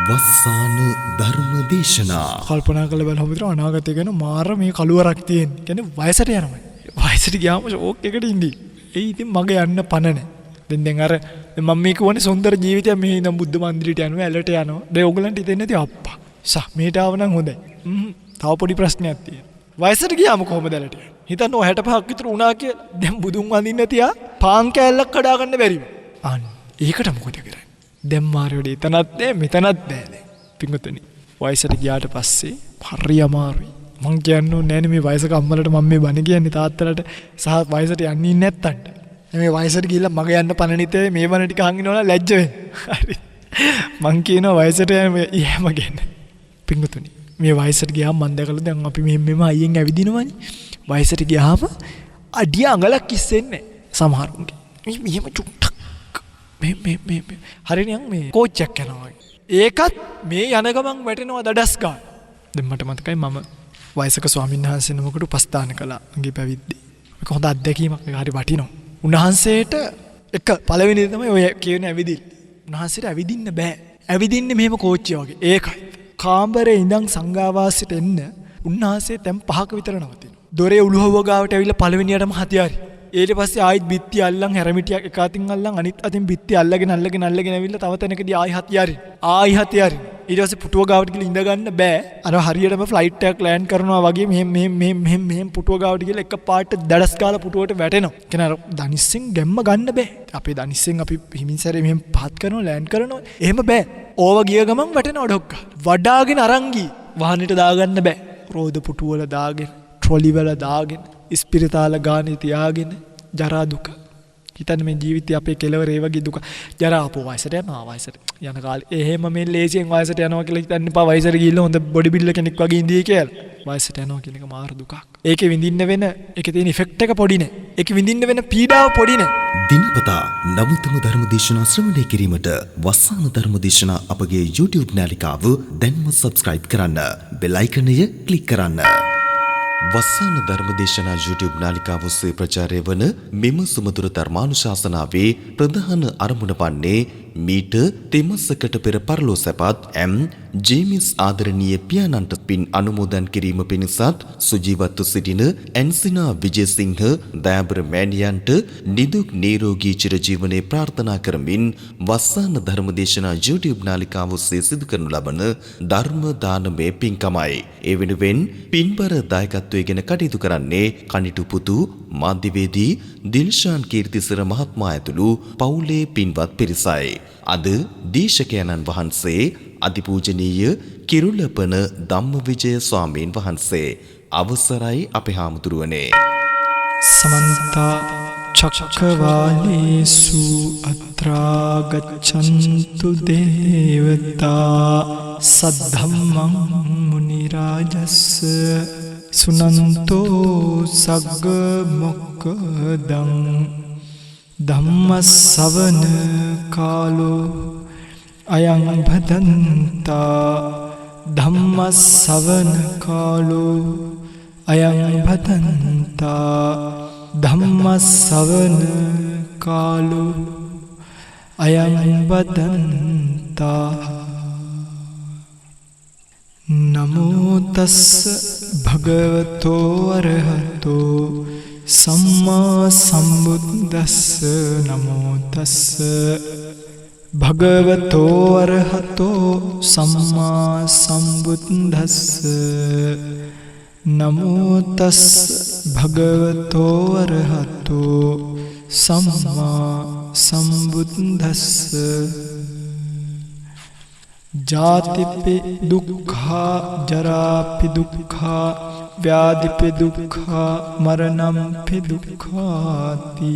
වස්සාන ධර්ම දේශනා කල්පනා කරලා බලහම විතර අනාගතය ගැන මාර මේ කළුවරක් තියෙන. කියන්නේ වයසට යනවා. වයසට ගියාම ෂෝක් එකකට ඉඳී. ඒ ඉතින් මගේ යන්න පණ නැහැ. දැන් අර මම මේ කියන්නේ සුන්දර ජීවිතයක් මේ ඉඳන් බුද්ධ මන්දිරයට යනවා, ඇලට යනවා. දැන් ඕගලන්ට හිතෙන්නේ නැති අප්පා. මේට ආව නම් හොඳයි. තව පොඩි ප්‍රශ්නයක් තියෙනවා. වයසට ගියාම කොහොමද ඇලට යන්නේ? හිතන්න 65ක් විතර වුණා කියලා. දැන් බුදුන් වඳින්න තියා පාන් කෑල්ලක් කඩා ගන්න බැරිව. අන්න ඒකට මොකද කරන්නේ? දැන් මාරයෝඩ එතනත් නැහැ මෙතනත් නැහැ දැන්. පිංගුතුනි වයසට ගියාට පස්සේ හරි අමාරුයි. මං කියන්නේ නෑනේ මේ වයසක අම්මලට මම මේ බණ කියන්නේ තාත්තලට සහ වයසට යන්නේ නැත්තන්ට. මේ වයසට ගිහිල්ලා මග යන්න පණනිතේ මේ බණ ටික අහන් ඉන්නවනම් ලැජ්ජ වෙන්න. හරි. මං කියනවා වයසට යෑම ගැන. පිංගුතුනි මේ වයසට ගියාම මං දැකලා දැන් අපි මෙහෙම අයියෙන් ඇවිදිනවනේ. වයසට ගියාම අඩිය අඟලක් ඉස්සෙන්නේ සමහරුන්ගේ. මෙහෙම චුට්ටක් මේ හරිනියන් මේ කෝච්චයක් යනවා. ඒකත් මේ යන ගමන් වැටෙනවා දඩස් ගන්න. දැන් මට මතකයි මම වයසක ස්වාමීන් වහන්සේ නමකට උපස්ථාන කළා මගේ පැවිද්දේ. මේක හොඳ අත්දැකීමක්. මේක හරි වටිනවා. උන්වහන්සේට එක පළවෙනි තමයි ඔය කියන ඇවිදින්න. උන්වහන්සේට ඇවිදින්න බෑ. ඇවිදින්නේ මෙහෙම කෝච්චිය වගේ. ඒකයි. කාමරේ ඉඳන් සංඝාවාසයට එන්න උන්වහන්සේ දැන් 5ක විතර නවතිනවා. දොරේ උළුහුව ගාවට ඇවිල්ලා පළවෙනියටම හතියාරි. ඊට පස්සේ ආයිත් බිත්ති අල්ලන් හැරමිටියක් එක අතින් අල්ලන් අනිත් අතින් බිත්ති අල්ලගෙන ඇවිල්ලා තව තැනකදී ආයි හතියාරි. ඊට පස්සේ පුටුව ගාවට ගිහලා ඉඳ ගන්න බෑ. අර හරියටම ෆ්ලයිට් එකක් ලෑන්ඩ් කරනවා වගේ මෙහෙම පුටුව ගාවට ගිහලා එක පාට දඩස් කාලා පුටුවට වැටෙනවා. කියන අර දනිස්සෙන් ගැම්ම ගන්න බෑ. අපේ දනිස්සෙන් අපි හිමින්සරේ මෙහෙම පහත් කරනවා ලෑන්ඩ් කරනවා. එහෙම බෑ. ඕව ගිය ගමන් වැටෙනවා ඩොක්ක. වඩාගෙන අරන් ගියේ. වාහනෙට දාගන්න බෑ. රෝද පුටුව වල දාගෙන, ට්‍රොලි වල දාගෙන, ඉස්පිරිතාල ගානේ තියාගෙන ජරා දුක. හිතන්න මේ ජීවිතේ අපේ කෙලවර ඒ වගේ දුක. ජරා අපෝ වයසට යනවා වයසට යන කාලේ. එහෙම මේ ලේසියෙන් වයසට යනවා කියලා හිතන්න එපා. වයසට ගිහිල්ලා හොඳ බොඩි බිල්ඩර් කෙනෙක් වගේ ඉඳී කියලා. වයසට යනවා කියන එක මාර දුකක්. ඒකේ විඳින්න වෙන ඒකේ තියෙන ඉෆෙක්ට් එක පොඩි නෑ. ඒකේ විඳින්න වෙන පීඩාව පොඩි නෑ. දිනපතා නවතම ධර්ම දේශනා ශ්‍රවණය කිරීමට වස්සාන ධර්ම දේශනා අපගේ YouTube නාලිකාව දැන්ම subscribe කරන්න. බෙල් අයිකනය ක්ලික් කරන්න. වස්සාන ධර්ම දේශනා YouTube නාලිකාව ඔස්සේ ප්‍රචාරය වන මෙම සුමధుර ධර්මානුශාසනාවේ ප්‍රධාන අරමුණ වන්නේ මීට තෙමසකට පෙර පරලෝ සැපත් ජේමිස් ආදරණීය පියාණන්ට පින් අනුමෝදන් කිරීම පිණිසත් සුජීවත්ව සිටින ඇන්සිනා විජේසිංහ දයාබර මෑණියන්ට නිදුක් නිරෝගී චිරජීවනයේ ප්‍රාර්ථනා කරමින් වස්සාන ධර්ම දේශනා YouTube නාලිකාව ඔස්සේ සිදු කරනු ලබන ධර්ම දානමය පින්කමයි. ඒ වෙනුවෙන් පින්බර දායකත්වයෙන් කටයුතු කරන්නේ කනිටු පුතු මාධ්‍යවේදී දිල්ෂාන් කීර්තිසර මහත්මයා ඇතුළු පවුලේ පින්වත් පිරිසයි. අද දීශකයන්න් වහන්සේ අතිපූජනීය කිරුළපන ධම්මවිජය ස්වාමීන් වහන්සේ අවසරයි අපේ හාමුදුරුවනේ. සමන්ත චක්කවාලේසු අත්‍රා ගච්ඡන්තු දේවතා සද්ධම්මං මුනි රාජස් සුනන්තෝ සග්ග මොක්ඛදං ධම්ම ශ්‍රවණ කාලෝ අයං භදන්තා ධම්ම ශ්‍රවණ කාලෝ අයං භදන්තා ධම්ම ශ්‍රවණ කාලෝ අයං භදන්තා. නමෝ තස්ස භගවතෝ අරහතෝ සම්මා සම්බුද්දස්ස. නමෝ තස්ස භගවතෝ අරහතෝ සම්මා සම්බුද්දස්ස. නමෝ තස්ස භගවතෝ අරහතෝ සම්මා සම්බුද්දස්ස. ජාතිපි දුක්ඛා ජරාපි දුක්ඛා ව්‍යාධිපි දුක්ඛා මරණම්පි දුක්ඛාති.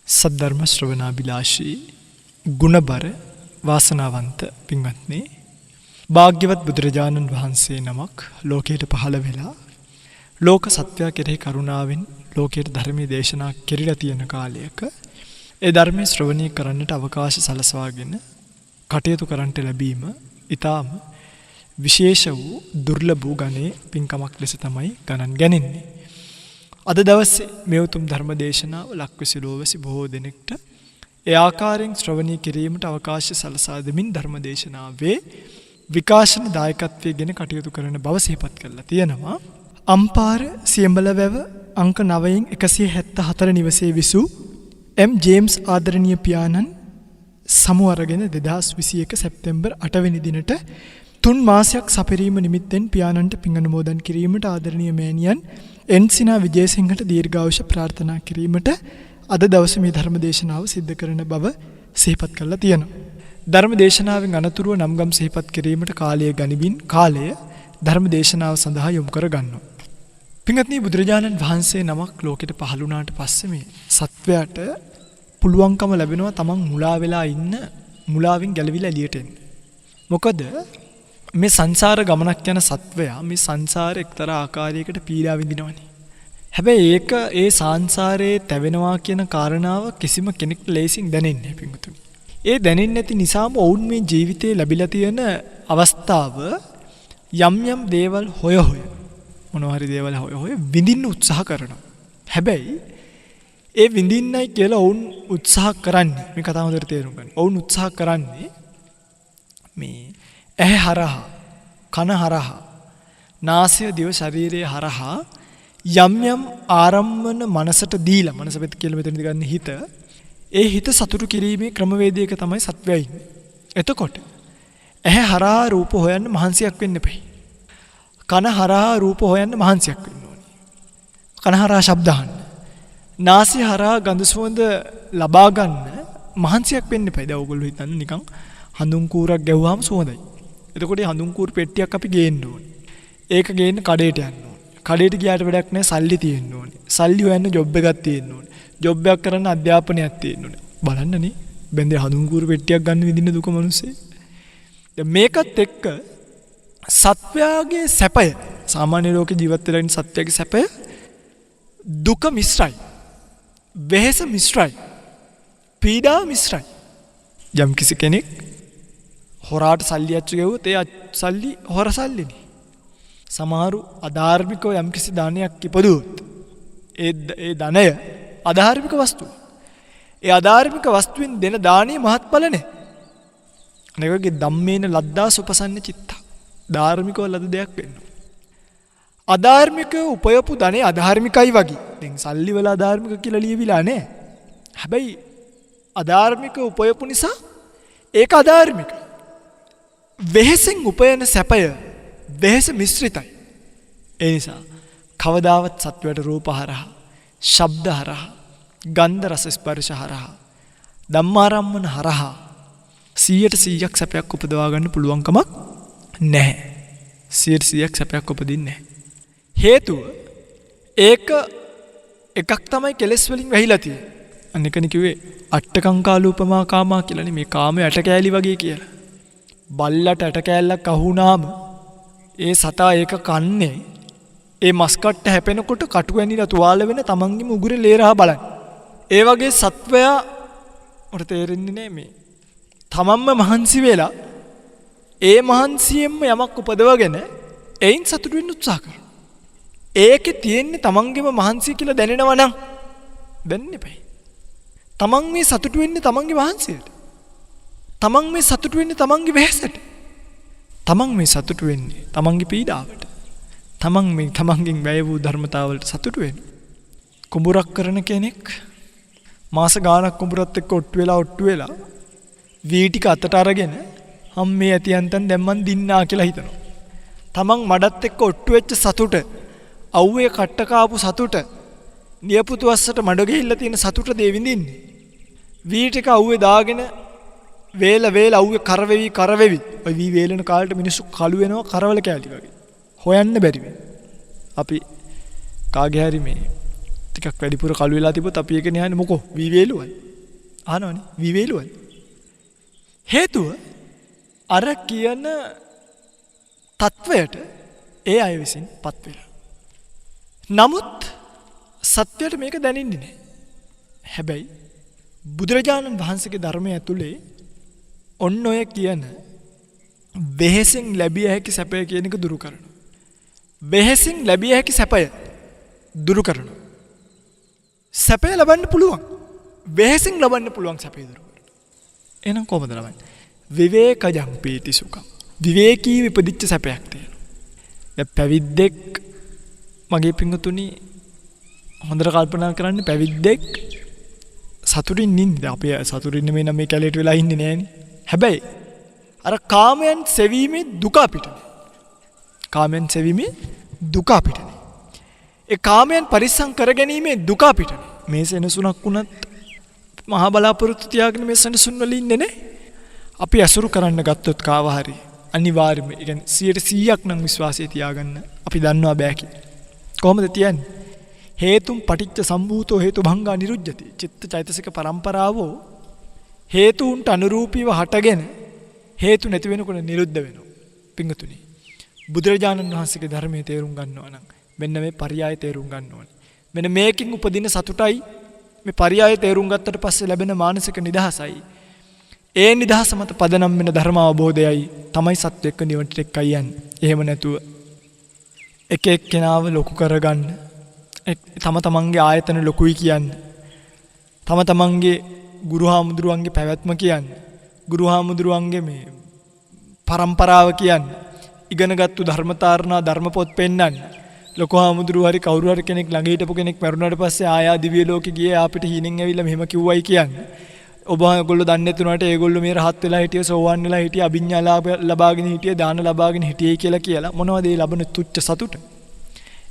සද්ධර්ම ශ්‍රවණාබිලාෂී ගුණබර වාසනාවන්ත පින්වත්නි, භාග්‍යවත් බුදුරජාණන් වහන්සේ නමක් ලෝකයට පහළ වෙලා ලෝක සත්වයා කෙරෙහි කරුණාවෙන් ලෝකයට ධර්මයේ දේශනා කෙරිලා තියෙන කාලයක ඒ ධර්මයේ ශ්‍රවණය කරන්නට අවකාශ සලසවාගෙන කටයුතු කරන්නට ලැබීම ඊටාම විශේෂ වූ දුර්ලභ වූ ගණේ පින්කමක් ලෙස තමයි ගණන් ගන්නේ. අද දවසේ මේ උතුම් ධර්ම දේශනාව ලක්වැසි ලෝවැසි බොහෝ දෙනෙක්ට ඒ ආකාරයෙන් ශ්‍රවණය කිරීමට අවකාශය සලසා දෙමින් ධර්මදේශනාවේ විකාශන දායකත්වයේ ගෙන කටයුතු කරන බව සිහිපත් කරලා තියෙනවා. අම්පාර සියඹලවැව අංක 9න් 174 නිවසේ විසූ එම් ජේම්ස් ආදරණීය පියාණන් සමු අරගෙන 2021 සැප්තැම්බර් 8 වෙනි දිනට 3 මාසයක් සපරීම නිමිත්තෙන් පියාණන්ට පින් අනුමෝදන් කිරීමට ආදරණීය මෑණියන් එන්සිනා විජේසිංහට දීර්ඝායුෂ ප්‍රාර්ථනා කිරීමට අද දවසේ මේ ධර්ම දේශනාව සිද්ධ කරන බව සිහිපත් කරලා තියෙනවා. ධර්ම දේශනාවෙන් අනතුරුව නම්ගම් සිහිපත් කිරීමට කාලය ගනිමින් කාලය ධර්ම දේශනාව සඳහා යොමු කර ගන්නවා. පින්වත්නි, බුදුරජාණන් වහන්සේ නමක් ලෝකෙට පහළ වුණාට පස්සේ මේ සත්වයාට පුළුවන්කම ලැබෙනවා තමන් මුලා වෙලා ඉන්න මුලාවෙන් ගැලවිලා එළියට එන්න. මොකද මේ සංසාර ගමනක් යන සත්වයා මේ සංසාරේ එක්තරා ආකාරයකට පීඩා විඳිනවනේ. හැබැයි ඒක ඒ සංසාරේ තැවෙනවා කියන කාරණාව කිසිම කෙනෙක්ට ලේසින් දැනෙන්නේ නැහැ පින්වතුනි. ඒ දැනෙන්නේ නැති නිසාම ඔවුන් මේ ජීවිතේ ලැබිලා තියෙන අවස්ථාව යම් යම් දේවල් හොය මොනවා හරි දේවල් හොය විඳින්න උත්සාහ කරනවා. හැබැයි ඒ විඳින්නයි කියලා ඔවුන් උත්සාහ කරන්නේ මේ කතාව හොඳට තේරුම් ගන්න. ඔවුන් උත්සාහ කරන්නේ මේ ඇහැ හරහා, කන හරහා, නාසය, දිව, ශරීරය හරහා යම් යම් ආරම්මන මනසට දීලා, මනස වෙත කියලා මෙතනදී ගන්න හිත, ඒ හිත සතුටු කිරීමේ ක්‍රමවේදයක තමයි සත්වයා ඉන්නේ. එතකොට ඇහැ හරහා රූප හොයන්න මහන්සියක් වෙන්න එපයි. කන හරහා රූප හොයන්න මහන්සියක් වෙන්න ඕනේ. කන හරහා ශබ්ද අහන්න. නාසය හරහා ගඳ සුවඳ ලබා ගන්න මහන්සියක් වෙන්න එපයි. දැන් ඔයගොල්ලෝ හිතන්න නිකන් හඳුන් කූරක් ගැහුවාම සුවඳයි. එතකොට හඳුන් කූරු පෙට්ටියක් අපි ගේන්න ඕනේ. ඒක ගේන්න කඩේට යන්න ඕනේ. කඩේට ගියාට වැඩක් නැහැ, සල්ලි තියෙන්න ඕනේ. සල්ලි හොයන්න ජොබ් එකක් තියෙන්න ඕනේ. ජොබ් එකක් කරන්න අධ්‍යාපනයක් තියෙන්න ඕනේ. බලන්නනේ බෙන්දේ හඳුන් කූරු පෙට්ටියක් ගන්න විදින්න දුක මිනිස්සේ. දැන් මේකත් එක්ක සත්වයාගේ සැපය, සාමාන්‍ය ලෝකේ ජීවත් වෙලා ඉන්න සත්වයාගේ සැපය දුක මිශ්‍රයි. වෙහෙස මිශ්‍රයි. පීඩා මිශ්‍රයි. යම් කිසි කෙනෙක් හොරාට සල්ලි අච්චු ගෙවුවොත් ඒ සල්ලි හොර සල්ලිනේ. සමහරු අධාර්මිකව යම් කිසි දානයක් ඉපදුවොත් ඒ ධනය අධාර්මික වස්තුව. ඒ අධාර්මික වස්තුවෙන් දෙන දානීය මහත්ඵල නැහැ. අනේකගේ ධම්මේන ලද්දා සුපසන්න චිත්ත. ධාර්මිකව ලද දෙයක් වෙන්න. අධාර්මිකව උපයපු ධනෙ අධාර්මිකයි වගේ. දැන් සල්ලි වල අධාර්මික කියලා ලියවිලා නැහැ. හැබැයි අධාර්මික උපයපු නිසා ඒක අධාර්මිකයි. වෙහෙසෙන් උපයන සැපය වෙහෙස මිශ්‍රිතයි. ඒ නිසා කවදාවත් සත්වයට රූප හරහා, ශබ්ද හරහා, ගන්ධ රස ස්පර්ශ හරහා, ධම්මාරම්මන හරහා 100% සැපයක් උපදවා ගන්න පුළුවන් කමක් නැහැ. 100% සැපයක් උපදින්නේ නැහැ. හේතුව ඒක එකක් තමයි කෙලෙස් වලින් වැහිලා තියෙන්නේ. අනිකනේ කිව්වේ අට්ඨකංකාලූපමා කාමා කියලානේ, මේ කාමයේ ඇට කෑලි වගේ කියලා. බල්ලට ඇට කෑල්ලක් අහුණාම ඒ සතා ඒක කන්නේ ඒ මස් කට්ට හැපෙනකොට කටු ඇනිලා තුවාල වෙන තමන්ගේම උගුරේ ලේරහා බලන්න. ඒ වගේ සත්වයා උට තේරෙන්නේ නෑ මේ තමන්ම මහන්සි වෙලා ඒ මහන්සියෙන්ම යමක් උපදවගෙන එයින් සතුටු වෙන්න උත්සාහ කරනවා. ඒකේ තියෙන්නේ තමන්ගේම මහන්සිය කියලා දැනෙනවා නම් දැනෙන්න එපයි. තමන් මේ සතුටු වෙන්නේ තමන්ගේ මහන්සියට. තමන් මේ සතුටු වෙන්නේ තමන්ගේ වෙහෙසට. තමන් මේ සතුටු වෙන්නේ තමන්ගේ පීඩාවට. තමන් මේ තමන්ගෙන් වැය වූ ධර්මතාවලට සතුටු වෙන්නේ. කුඹුරක් කරන කෙනෙක් මාස ගාණක් කුඹුරත් එක්ක ඔට්ටු වෙලා වී ටික අතට අරගෙන මේ ඇතියන්තන් දැන් මන් දින්නා කියලා හිතනවා. තමන් මඩත් එක්ක ඔට්ටු වෙච්ච සතුට, අවුවේ කට්ට කාපු සතුට, නියපුතු වස්සට මඩ ගිහිල්ලා තියෙන සතුට දේ විඳින්නේ. වී ටික අවුවේ දාගෙන වේල අවුවේ කරවෙවි. ඔය වී වේලෙන කාලේට මිනිස්සු කළු වෙනවා කරවල කෑලි වගේ. හොයන්න බැරි වෙනවා. අපි කාගේ හරි මේ ටිකක් වැඩිපුර කළු වෙලා තිබ්බොත් අපි ඒක නෑනේ මොකෝ වී වේලුවයි. අහනවනේ වී වේලුවයි. හේතුව අර කියන තත්වයට ඒ අය විසින් පත් වෙලා. නමුත් සත්‍යයට මේක දැනෙන්නේ නැහැ. හැබැයි බුදුරජාණන් වහන්සේගේ ධර්මය ඇතුලේ ඔන්න ඔය කියන වෙහෙසෙන් ලැබිය හැකි සැපය කියන එක දුරු කරනවා. වෙහෙසෙන් ලැබිය හැකි සැපය දුරු කරනවා. සැපය ලබන්න පුළුවන්. වෙහෙසින් ලබන්න පුළුවන් සැපේ දුරු කරනවා. එහෙනම් කොහොමද ලබන්නේ? විවේකජං පීති සුඛං. විවේකී විපදිච්ච සැපයක් තියෙනවා. දැන් පැවිද්දෙක් මගේ පිංගුතුනි හොඳට කල්පනා කරන්න පැවිද්දෙක් සතුටින් ඉන්නේ. අපි සතුටින් නෙමෙයි නම් මේ කැලේට වෙලා ඉන්නේ නෑනේ. හැබැයි අර කාමයන් සෙවීමේ දුක අපිට නෑ. කාමයන් සෙවීමේ දුක අපිට නෑ. ඒ කාමයන් පරිස්සම් කරගැනීමේ දුක අපිට නෑ. මේ සෙනසුනක් වුණත් මහා බලාපොරොත්තු තියාගෙන මේ සෙනසුන් වල ඉන්නේ නේ. අපි අසුරු කරන්න ගත්තොත් කාව හරි අනිවාර්යයෙන්ම ඒ කියන්නේ 100%ක් නම් විශ්වාසය තියාගන්න අපි දන්නවා බෑ කියලා. කොහොමද තියන්නේ? හේතුම් පටිච්ච සම්භූතෝ හේතු භංගා නිරුජ්ජති. චිත්ත චෛතසික පරම්පරාවෝ හේතුන්ට අනුරූපීව හටගෙන හේතු නැති වෙනකොට නිරුද්ධ වෙනවා. පිංගුතුනි. බුදුරජාණන් වහන්සේගේ ධර්මයේ තේරුම් ගන්නවා නම් මෙන්න මේ පරියාය තේරුම් ගන්න ඕනේ. මෙන්න මේකින් උපදින සතුටයි මේ පරියාය තේරුම් ගත්තට පස්සේ ලැබෙන මානසික නිදහසයි. ඒ නිදහස මත පදනම් වෙන ධර්ම අවබෝධයයි තමයි සත්‍ය එක්ක නිවනට එක්කයි යන්නේ. එහෙම නැතුව එක එක්කෙනාව ලොකු කරගන්න තම තමන්ගේ ආයතන ලොකුයි කියන්න. තම තමන්ගේ ගුරුහාමුදුරුවන්ගේ පැවැත්ම කියන්න. ගුරුහාමුදුරුවන්ගේ මේ පරම්පරාව කියන්න. ඉගෙනගත්තු ධර්මතාරණා ධර්ම පොත් පෙන්නන්න. ලොකු හාමුදුරුවෝ හරි කවුරු හරි කෙනෙක් ළඟ හිටපු කෙනෙක් මරුණාට පස්සේ ආයා දිව්‍ය ලෝකෙ ගියේ අපිට හීනෙන් ඇවිල්ලා මෙහෙම කිව්වයි කියන්නේ. ඔබ ඔයගොල්ලෝ දන්නේ නැතුණාට ඒගොල්ලෝ මේ රහත් වෙලා හිටියේ සෝවන් වෙලා හිටියේ අභිඥා ලබාගෙන හිටියේ දාන ලබාගෙන හිටියේ කියලා මොනවද ඒ ලබන තුච්ච සතුට?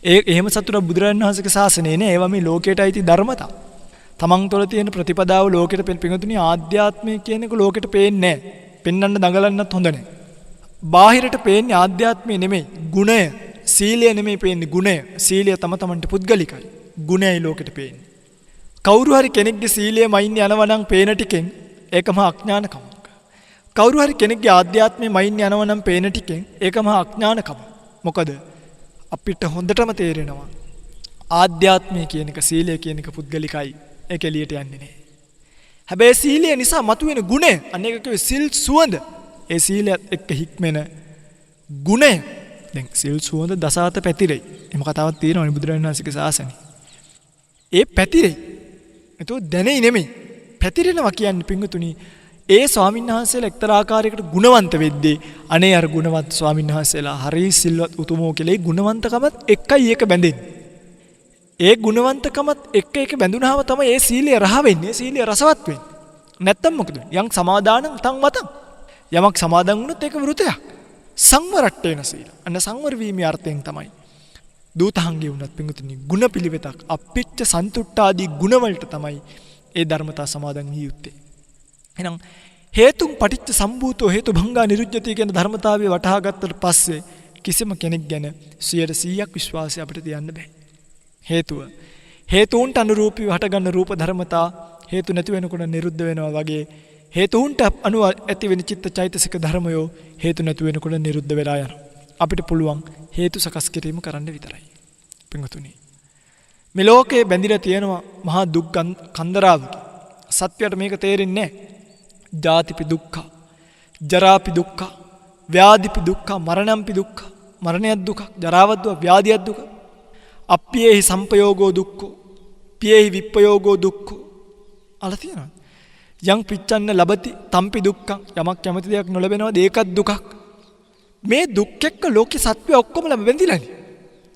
එහෙම සතුට බුදුරජාණන් වහන්සේගේ ශාසනයේ නේ. ඒවා මේ ලෝකයට අයිති ධර්මතා. තමන් තුළ තියෙන ප්‍රතිපදාව ලෝකෙට පිඟුතුනි ආධ්‍යාත්මය කියන එක ලෝකෙට පේන්නේ නැහැ. පෙන්වන්න දඟලන්නත් හොඳ නැහැ. බාහිරට පේන්නේ ආධ්‍යාත්මය නෙමෙයි, ගුණය. සීලය නෙමෙයි පේන්නේ, ගුණය. සීලය තම තමන්ට පුද්ගලිකයි. ගුණයයි ලෝකෙට පේන්නේ. කවුරු හරි කෙනෙක්ගේ සීලය මයින් යනවා නම් පේන ටිකෙන් ඒකම අඥානකමක්. කවුරු හරි කෙනෙක්ගේ ආධ්‍යාත්මය මයින් යනවා නම් පේන ටිකෙන් ඒකම අඥානකම. මොකද අපිට හොඳටම තේරෙනවා ආධ්‍යාත්මය කියන එක සීලය කියන එක පුද්ගලිකයි. ඒක එළියට යන්නේ නැහැ. හැබැයි සීලය නිසා මතුවෙන ගුණය අනේක කිව්වේ සිල් සුවඳ. ඒ සීලයත් එක්ක හික්මෙන ගුණය. දැන් සිල් සුවඳ දසාත පැතිරෙයි. එහෙම කතාවක් තියෙනවනේ බුදුරජාණන් වහන්සේගේ ශාසනයේ. ඒ පැතිරෙයි. ඒක දැනෙයි නෙමෙයි. පැතිරෙනවා කියන්නේ පිංගුතුනි ඒ ස්වාමීන් වහන්සේලා එක්තරා ආකාරයකට ගුණවන්ත වෙද්දී අනේ අර ගුණවන්ත ස්වාමීන් වහන්සේලා හරි සිල්වත් උතුමෝ කියලා ඒ ගුණවන්තකමත් එක්කයි ඒක බැඳෙන්නේ. ඒ ගුණවන්තකමත් එක්ක ඒක බැඳුනහම තමයි ඒ සීලය රහ වෙන්නේ, සීලය රසවත් වෙන්නේ. නැත්තම් මොකද? යම් සමාදානං තං වතං. යමක් සමාදන් වුණොත් ඒක වෘතයක්. සංවරට්ඨේන සීල. අන්න සංවර වීමේ අර්ථයෙන් තමයි දූතහංගේ වුණත් පිංගුතුනි ගුණ පිළිවෙතක් අපිච්ච සන්තුට්ඨාදී ගුණ වලට තමයි ඒ ධර්මතා සමාදන් විය යුත්තේ. එහෙනම් හේතුම් පටිච්ච සම්භූතෝ හේතු භංගා නිරුජ්ජති කියන ධර්මතාවය වටහා ගත්තට පස්සේ කිසිම කෙනෙක් ගැන 100% විශ්වාසය අපිට තියන්න බෑ. හේතුව හේතුන්ට අනුරූපීව හටගන්න රූප ධර්මතා හේතු නැති වෙනකොට නිරුද්ධ වෙනවා වගේ හේතුන්ට අනුව ඇති වෙන චිත්ත චෛතසික ධර්මයෝ හේතු නැති වෙනකොට නිරුද්ධ වෙලා යනවා. අපිට පුළුවන් හේතු සකස් කිරීම කරන්න විතරයි. පින්වතුනි මේ ලෝකේ බැඳිලා තියෙනවා මහා දුක් කන්දරාවක. සත්‍යයට මේක තේරෙන්නේ නැහැ. ජාතිපි දුක්ඛ, ජරාපි දුක්ඛ, ව්‍යාධිපි දුක්ඛ, මරණම්පි දුක්ඛ. මරණයත් දුක, ජරාවත් දුක, ව්‍යාධියත් දුක. අප්පියේහි සම්පයෝගෝ දුක්ඛෝ, පියේහි විප්පයෝගෝ දුක්ඛෝ. අල තියෙනවා. යං පිච්ඡන්න ලබති තම්පි දුක්ඛං. යමක් කැමති දෙයක් නොලැබෙනවද ඒකත් දුකක්. මේ දුක් එක්ක ලෝකේ සත්‍ය ඔක්කොම බැඳිලානේ.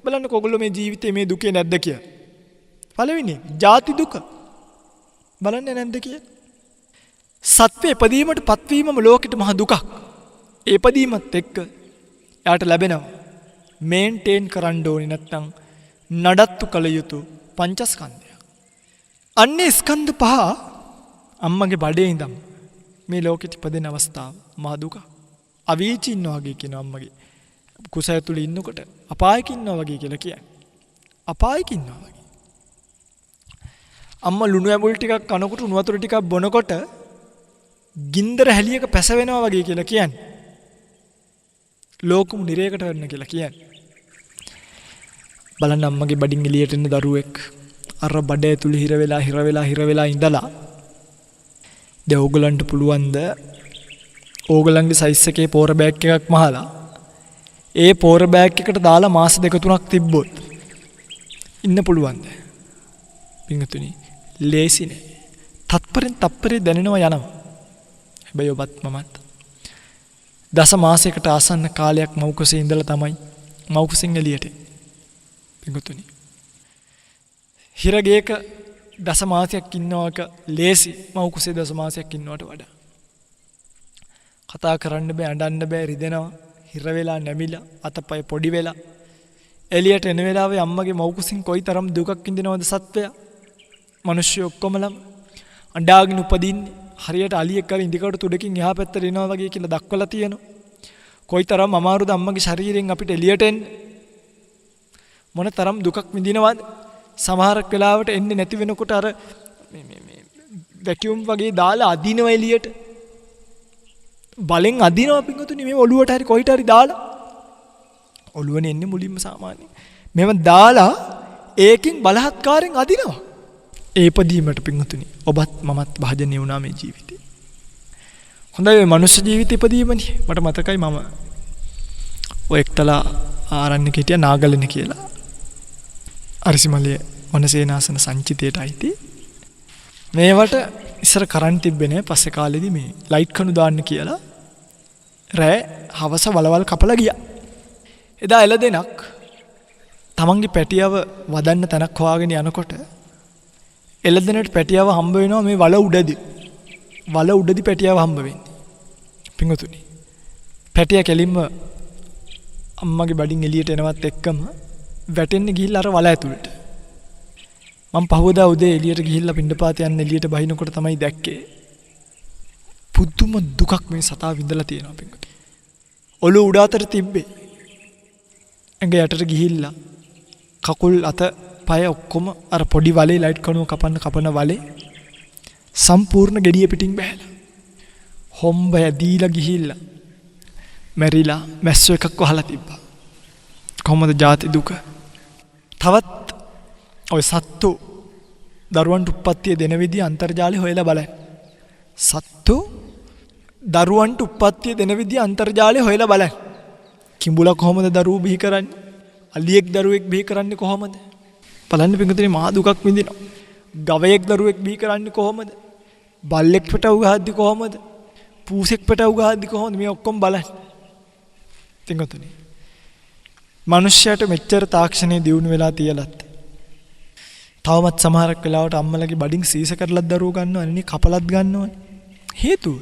බලන්න කොගොල්ලෝ මේ ජීවිතේ මේ දුකේ නැද්ද කියලා. පළවෙනි ජාති දුක. බලන්නේ නැද්ද කියලා. සත්‍ය ඉපදීමට පත්වීමම ලෝකෙට මහ දුකක්. ඒ ඉපදීමත් එක්ක යාට ලැබෙනවා මේන්ටේන් කරන්න ඕනේ නැත්නම් නඩත්තු කළ යුතු පංචස්කන්ධය. අන්නේ ස්කන්ධ පහ අම්මගේ බඩේ ඉඳන් මේ ලෝකෙට ඉපදෙන අවස්ථාව මහ දුක. අවීචි ඉන්නවා වගේ කියන අම්මගේ කුසය තුල ඉන්නකොට අපායක ඉන්නවා වගේ කියලා කියන්නේ. අපායක ඉන්නවා වගේ. අම්මා ලුණු ඇඹුල් ටිකක් කනකොට උණු වතුර ටිකක් බොනකොට ගින්දර හැලියක පැසවෙනවා වගේ කියලා කියන්නේ. ලෝකෙම නිරේකට වෙන්න කියලා කියන්නේ. බලන්න අම්මගේ බඩින් එළියට එන දරුවෙක් අර බඩ ඇතුළේ හිර වෙලා ඉඳලා දැන් ඕගලන්ට පුළුවන්ද ඕගලන්ගේ සයිස් එකේ පෝර බෑග් එකක් මහලා ඒ පෝර බෑග් එකට දාලා මාස 2-3ක් තිබ්බොත් ඉන්න පුළුවන්ද? පින්තුනි ලේසි නෑ. තත්පරෙන් තත්පරේ දැනෙනවා යනවා. හැබැයි ඔබත් මමත් දස මාසයකට ආසන්න කාලයක් මව් කුසේ ඉඳලා තමයි මව් කුසෙන් එළියට එන්නේ. පිඟුතුනි. හිරගේක දස මාසයක් ඉන්නවක ලේසි මව් කුසේ දස මාසයක් ඉන්නවට වඩා. කතා කරන්න බෑ, අඬන්න බෑ, රිදෙනවා, හිර වෙලා නැමිලා, අතපය පොඩි වෙලා එළියට එන වෙලාවේ අම්මගේ මව් කුසින් කොයිතරම් දුකක් විඳිනවද සත්වයා? මිනිස්සු ඔක්කොමලම අඬාගෙන උපදින්නේ හරියට අලියෙක් අර ඉන්දිකට තුඩකින් එහා පැත්තට එනවා වගේ කියලා දක්වලා තියෙනවා. කොයිතරම් අමාරුද අම්මගේ ශරීරයෙන් අපිට එළියට එන්න. මොන තරම් දුකක් විඳිනවද? සමහරක් වෙලාවට එන්නේ නැති වෙනකොට අර මේ වැකියුම් වගේ දාලා අදිනවා එළියට. බලෙන් අදිනවා පිටුතුනි මේ ඔළුවට හරි කොයිට හරි දාලා. ඔළුවනේ එන්නේ මුලින්ම සාමාන්‍යයෙන්. මේව දාලා ඒකෙන් බලහත්කාරයෙන් අදිනවා. ඒ ඉපදීමට පිටුතුනි ඔබත් මමත් භාජනය වුණා මේ ජීවිතේ. හොඳයි මේ මනුෂ්‍ය ජීවිතේ ඉපදීමනේ. මට මතකයි මම ඔය එක්තලා ආරණ්‍යක හිටියා නාගලන කියලා. අරිසිමලයේ වනසේනාසන සංචිතයට අයිති. මේවට ඉස්සර කරන්ට් තිබ්බේ නෑ. පස්සේ කාලෙදි මේ ලයිට් කණු දාන්න කියලා රෑ හවස වලවල් කපලා ගියා. එදා එළදෙනක් තමන්ගේ පැටියව වදන්න තැනක් හොයාගෙන යනකොට එළදෙනට පැටියව හම්බ වෙනවා මේ වල උඩදී. වල උඩදී පැටියව හම්බ වෙන්නේ. පිංගුතුනි. පැටිය කෙලින්ම අම්මගේ බඩින් එළියට එනවත් එක්කම වැටෙන්නේ ගිහිල්ලා අර වල ඇතුළට. මම පහවදා උදේ එළියට ගිහිල්ලා පින්ඩපාත යන්න එළියට බහිනකොට තමයි දැක්කේ. පුදුම දුකක් මේ සතා විඳලා තියෙනවා පින්ගුතුනි. ඔළුව උඩ අතට තිබ්බේ. ඇඟ යටට ගිහිල්ලා කකුල් අත පය ඔක්කොම අර පොඩි වලේ ලයිට් කණුව කපන වලේ සම්පූර්ණ gediya පිටින් බහැලා. හොම්බ ඇදීලා ගිහිල්ලා මැරිලා මැස්සෝ එකක් වහලා තිබ්බා. කොහොමද ජාති දුක? තවත් ඔය සත්තු දරුවන්ට උප්පත්තිය දෙන විදිහ අන්තර්ජාලය හොයලා බලන්න. සත්තු දරුවන්ට උප්පත්තිය දෙන විදිහ අන්තර්ජාලය හොයලා බලන්න. කිඹුලා කොහොමද දරුවෝ බිහි කරන්නේ? අලියෙක් දරුවෙක් බිහි කරන්නේ කොහොමද? බලන්න පිටුතුනි මහා දුකක් විඳිනවා. ගවයෙක් දරුවෙක් බිහි කරන්නේ කොහොමද? බල්ලෙක් පැටව ගහද්දි කොහොමද? පූසෙක් පැටව ගහද්දි කොහොමද? මේ ඔක්කොම බලන්න. පිටුතුනි මිනිස්යාට මෙච්චර තාක්ෂණයේ දියුණු වෙලා තියලත් තවමත් සමහරක් වෙලාවට අම්මලගේ බඩින් සීස කරලත් දරුවෝ ගන්නවනේ, කපලත් ගන්නවනේ. හේතුව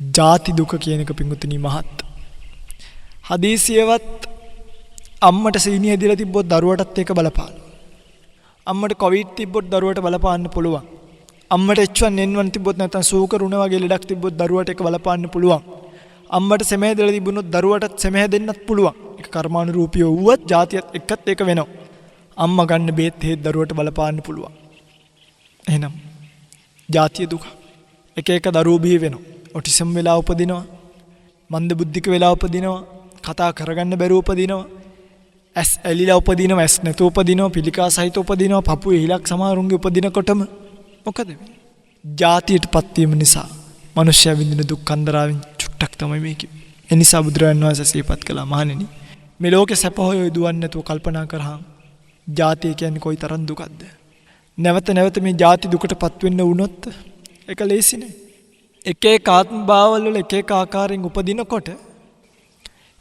ජාති දුක කියන එක පිටුතුනි මහත්. හදීසියවත් අම්මට සීනිය ඇදලා තිබ්බොත් දරුවටත් ඒක බලපාන. අම්මට කොවිඩ් තිබ්බොත් දරුවට බලපාන්න පුළුවන්. අම්මට H1N1 තිබ්බොත් නැත්නම් සූකර උණ වගේ ලෙඩක් තිබ්බොත් දරුවට ඒක බලපාන්න පුළුවන්. අම්මට සෙම හැදලා තිබුණොත් දරුවටත් සෙම හැදෙන්නත් පුළුවන්. ඒක කර්මානුරූපීව වුවත් જાතියත් එක්කත් ඒක වෙනවා. අම්මා ගන්න බේත් හේත් දරුවට බලපාන්න පුළුවන්. එහෙනම් જાතිය දුක. එක එක දරුවෝ බිහි වෙනවා. ඔටිසම් වෙලා උපදිනවා. මන්ද බුද්ධික වෙලා උපදිනවා. කතා කරගන්න බැරුව උපදිනවා. ඇස් ඇලිලා උපදිනවා, ඇස් නැතුව උපදිනවා, පිළිකා සහිත උපදිනවා, පපුවේ හිලක් සමහරුන්ගේ උපදිනකොටම මොකද වෙන්නේ? જાතියටපත් වීම නිසා මිනිස්සයා විඳින දුක් අන්දරාවෙන් චුට්ටක් තමයි මේක. ඒ නිසා බුදුරජාණන් වහන්සේ සිහිපත් කළා මහණෙනි මේ ලෝකේ සැප හොය දුවන්නේ නැතුව කල්පනා කරහන් ජාතිය කියන්නේ කොයි තරම් දුකක්ද? නැවත නැවත මේ ජාති දුකටපත් වෙන්න වුණොත් ඒක ලේසි නෑ. එක එක ආත්ම භාවවල වල එක එක ආකාරයෙන් උපදිනකොට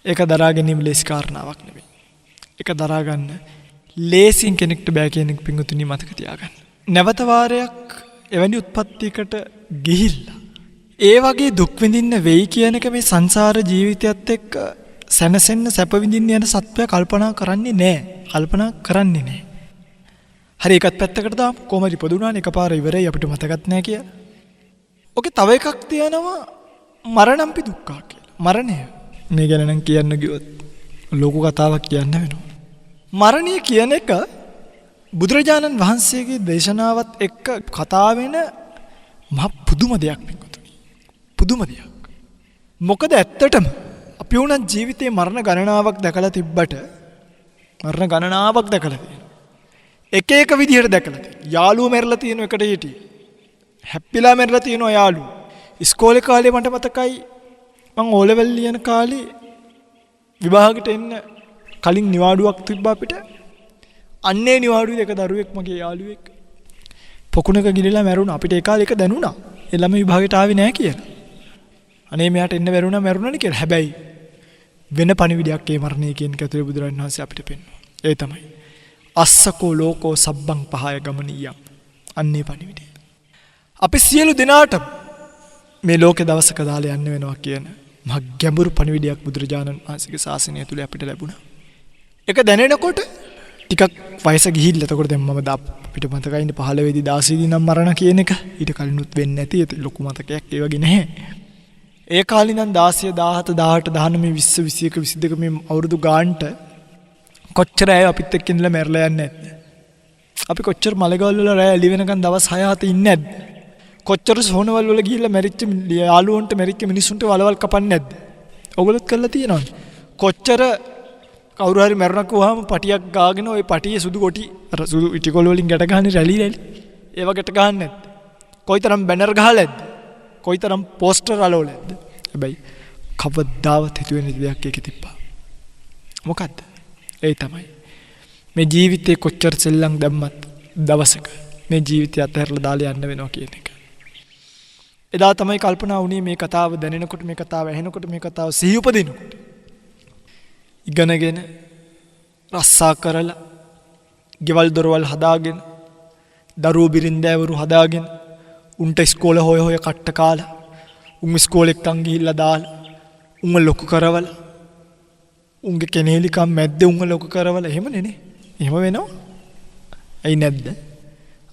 ඒක දරා ගැනීම ලේසි කාරණාවක් නෙවෙයි. ඒක දරා ගන්න ලේසියෙන් කෙනෙක්ට බෑ කියන එක පිංගුතුනි මතක තියාගන්න. නැවත වාරයක් එවැනි උත්පත්තියකට ගිහිල්ලා ඒ වගේ දුක් විඳින්න වෙයි කියන එක මේ සංසාර ජීවිතයත් එක්ක සැනසෙන්න සැප විඳින්න යන සත්වයා කල්පනා කරන්නේ නෑ. කල්පනා කරන්නේ නෑ. හරි ඒකත් පැත්තකට දාමු. කොහමද ඉපදුනානේ එකපාර ඉවරයි අපිට මතකත් නෑ කියලා. ඔකේ තව එකක් තියෙනවා මරණම්පි දුක්ඛ කියලා. මරණය. මේ ගැන නම් කියන්න ගියොත් ලෝක කතාවක් කියන්න වෙනවා. මරණය කියන එක බුදුරජාණන් වහන්සේගේ දේශනාවත් එක්ක කතා වෙන මහ පුදුම දෙයක් පිටුතුනි. පුදුම දෙයක්. මොකද ඇත්තටම අපි උනත් ජීවිතේ මරණ ගණනාවක් දැකලා තිබ්බට මරණ ගණනාවක් දැකලා තියෙනවා. එක එක විදිහට දැකලා තියෙනවා. යාළුවෝ මැරලා තියෙන එකට හිටියේ. හැප්පිලා මැරලා තියෙනවා යාළුවෝ. ඉස්කෝලේ කාලේ මට මතකයි මම ඕ ලෙවල් ලියන කාලේ විභාගෙට එන්න කලින් නිවාඩුවක් තිබ්බා අපිට. අන්නේ නිවාඩුවේ එක දරුවෙක් මගේ යාළුවෙක් පොකුණක ගිලිලා මැරුණා. අපිට ඒ කාලේ එක දැනුණා. ඒ ළම විභාගයට ආවේ නැහැ කියලා. අනේ මෙයාට එන්න මැරුණානේ කියලා. හැබැයි වෙන පණිවිඩයක් ඒ මරණය කියන එක ඇතුලේ බුදුරජාණන් වහන්සේ අපිට පෙන්වනවා. ඒ තමයි අස්සකෝ ලෝකෝ සබ්බං පහය ගමනියම්. අන්නේ පණිවිඩය. අපි සියලු දෙනාට මේ ලෝකේ දවසක දාලා යන්න වෙනවා කියන මහ ගැඹුරු පණිවිඩයක් බුදුරජාණන් වහන්සේගේ ශාසනය ඇතුලේ අපිට ලැබුණා. ඒක දැනෙනකොට ටිකක් වයස ගිහිල්ලා එතකොට දැන් මම අපිට මතකයි ඉන්නේ 15 වෙනි 16 දිනම් මරණ කියන එක. ඊට කලිනුත් වෙන්නේ නැති ඒක ලොකු මතකයක් ඒ වගේ නැහැ. ඒ කාලේ ඉඳන් 16 17 18 19 20 21 22 මේ අවුරුදු ගානට කොච්චර අය අපිත් එක්ක ඉඳලා මැරලා යන්නේ නැද්ද? අපි කොච්චර මලගවල් වල රැය එළි වෙනකන් දවස් 6 7 ඉන්නේ නැද්ද? කොච්චර සෝනවල් වල ගිහිල්ලා මැරිච්ච යාළුවන්ට මැරිච්ච මිනිස්සුන්ට වලවල් කපන්නේ නැද්ද? ඔයගොල්ලොත් කරලා තියෙනවනේ. කොච්චර කවුරු හරි මැරුණා කිව්වහම පටියක් ගාගෙන ওই පටියේ සුදු කොටි අර සුදු ඉටිකොල වලින් ගැට ගහන්නේ රැලි ඒව ගැට ගහන්නේ නැද්ද? කොයිතරම් බැනර් ගහලා නැද්ද? කොයිතරම් පෝස්ටර් අලවල නැද්ද? හැබැයි කවදාවත් හිතුවේ නැති දෙයක් ඒකේ තිබ්බා. මොකද්ද? ඒ තමයි මේ ජීවිතේ කොච්චර සෙල්ලම් දැම්මත් දවසක මේ ජීවිතය අතහැරලා දාලා යන්න වෙනවා කියන එක. එදා තමයි කල්පනා වුණේ මේ කතාව දැනෙනකොට මේ කතාව ඇහෙනකොට මේ කතාව සිහි උපදිනකොට. ඉගෙනගෙන රස්සා කරලා ගෙවල් දොරවල් හදාගෙන දරුවෝ බිරින්දෑවරු හදාගෙන උන්ට ඉස්කෝලේ හොය හොය කට්ට කාලා උන් ඉස්කෝලේ එක්කන් ගිහිල්ලා දාලා උන්ව ලොකු කරවල උන්ගේ කෙනෙහිලිකම් මැද්දේ උන්ව ලොකු කරවල එහෙමනේ නේ. එහෙම වෙනව. ඇයි නැද්ද?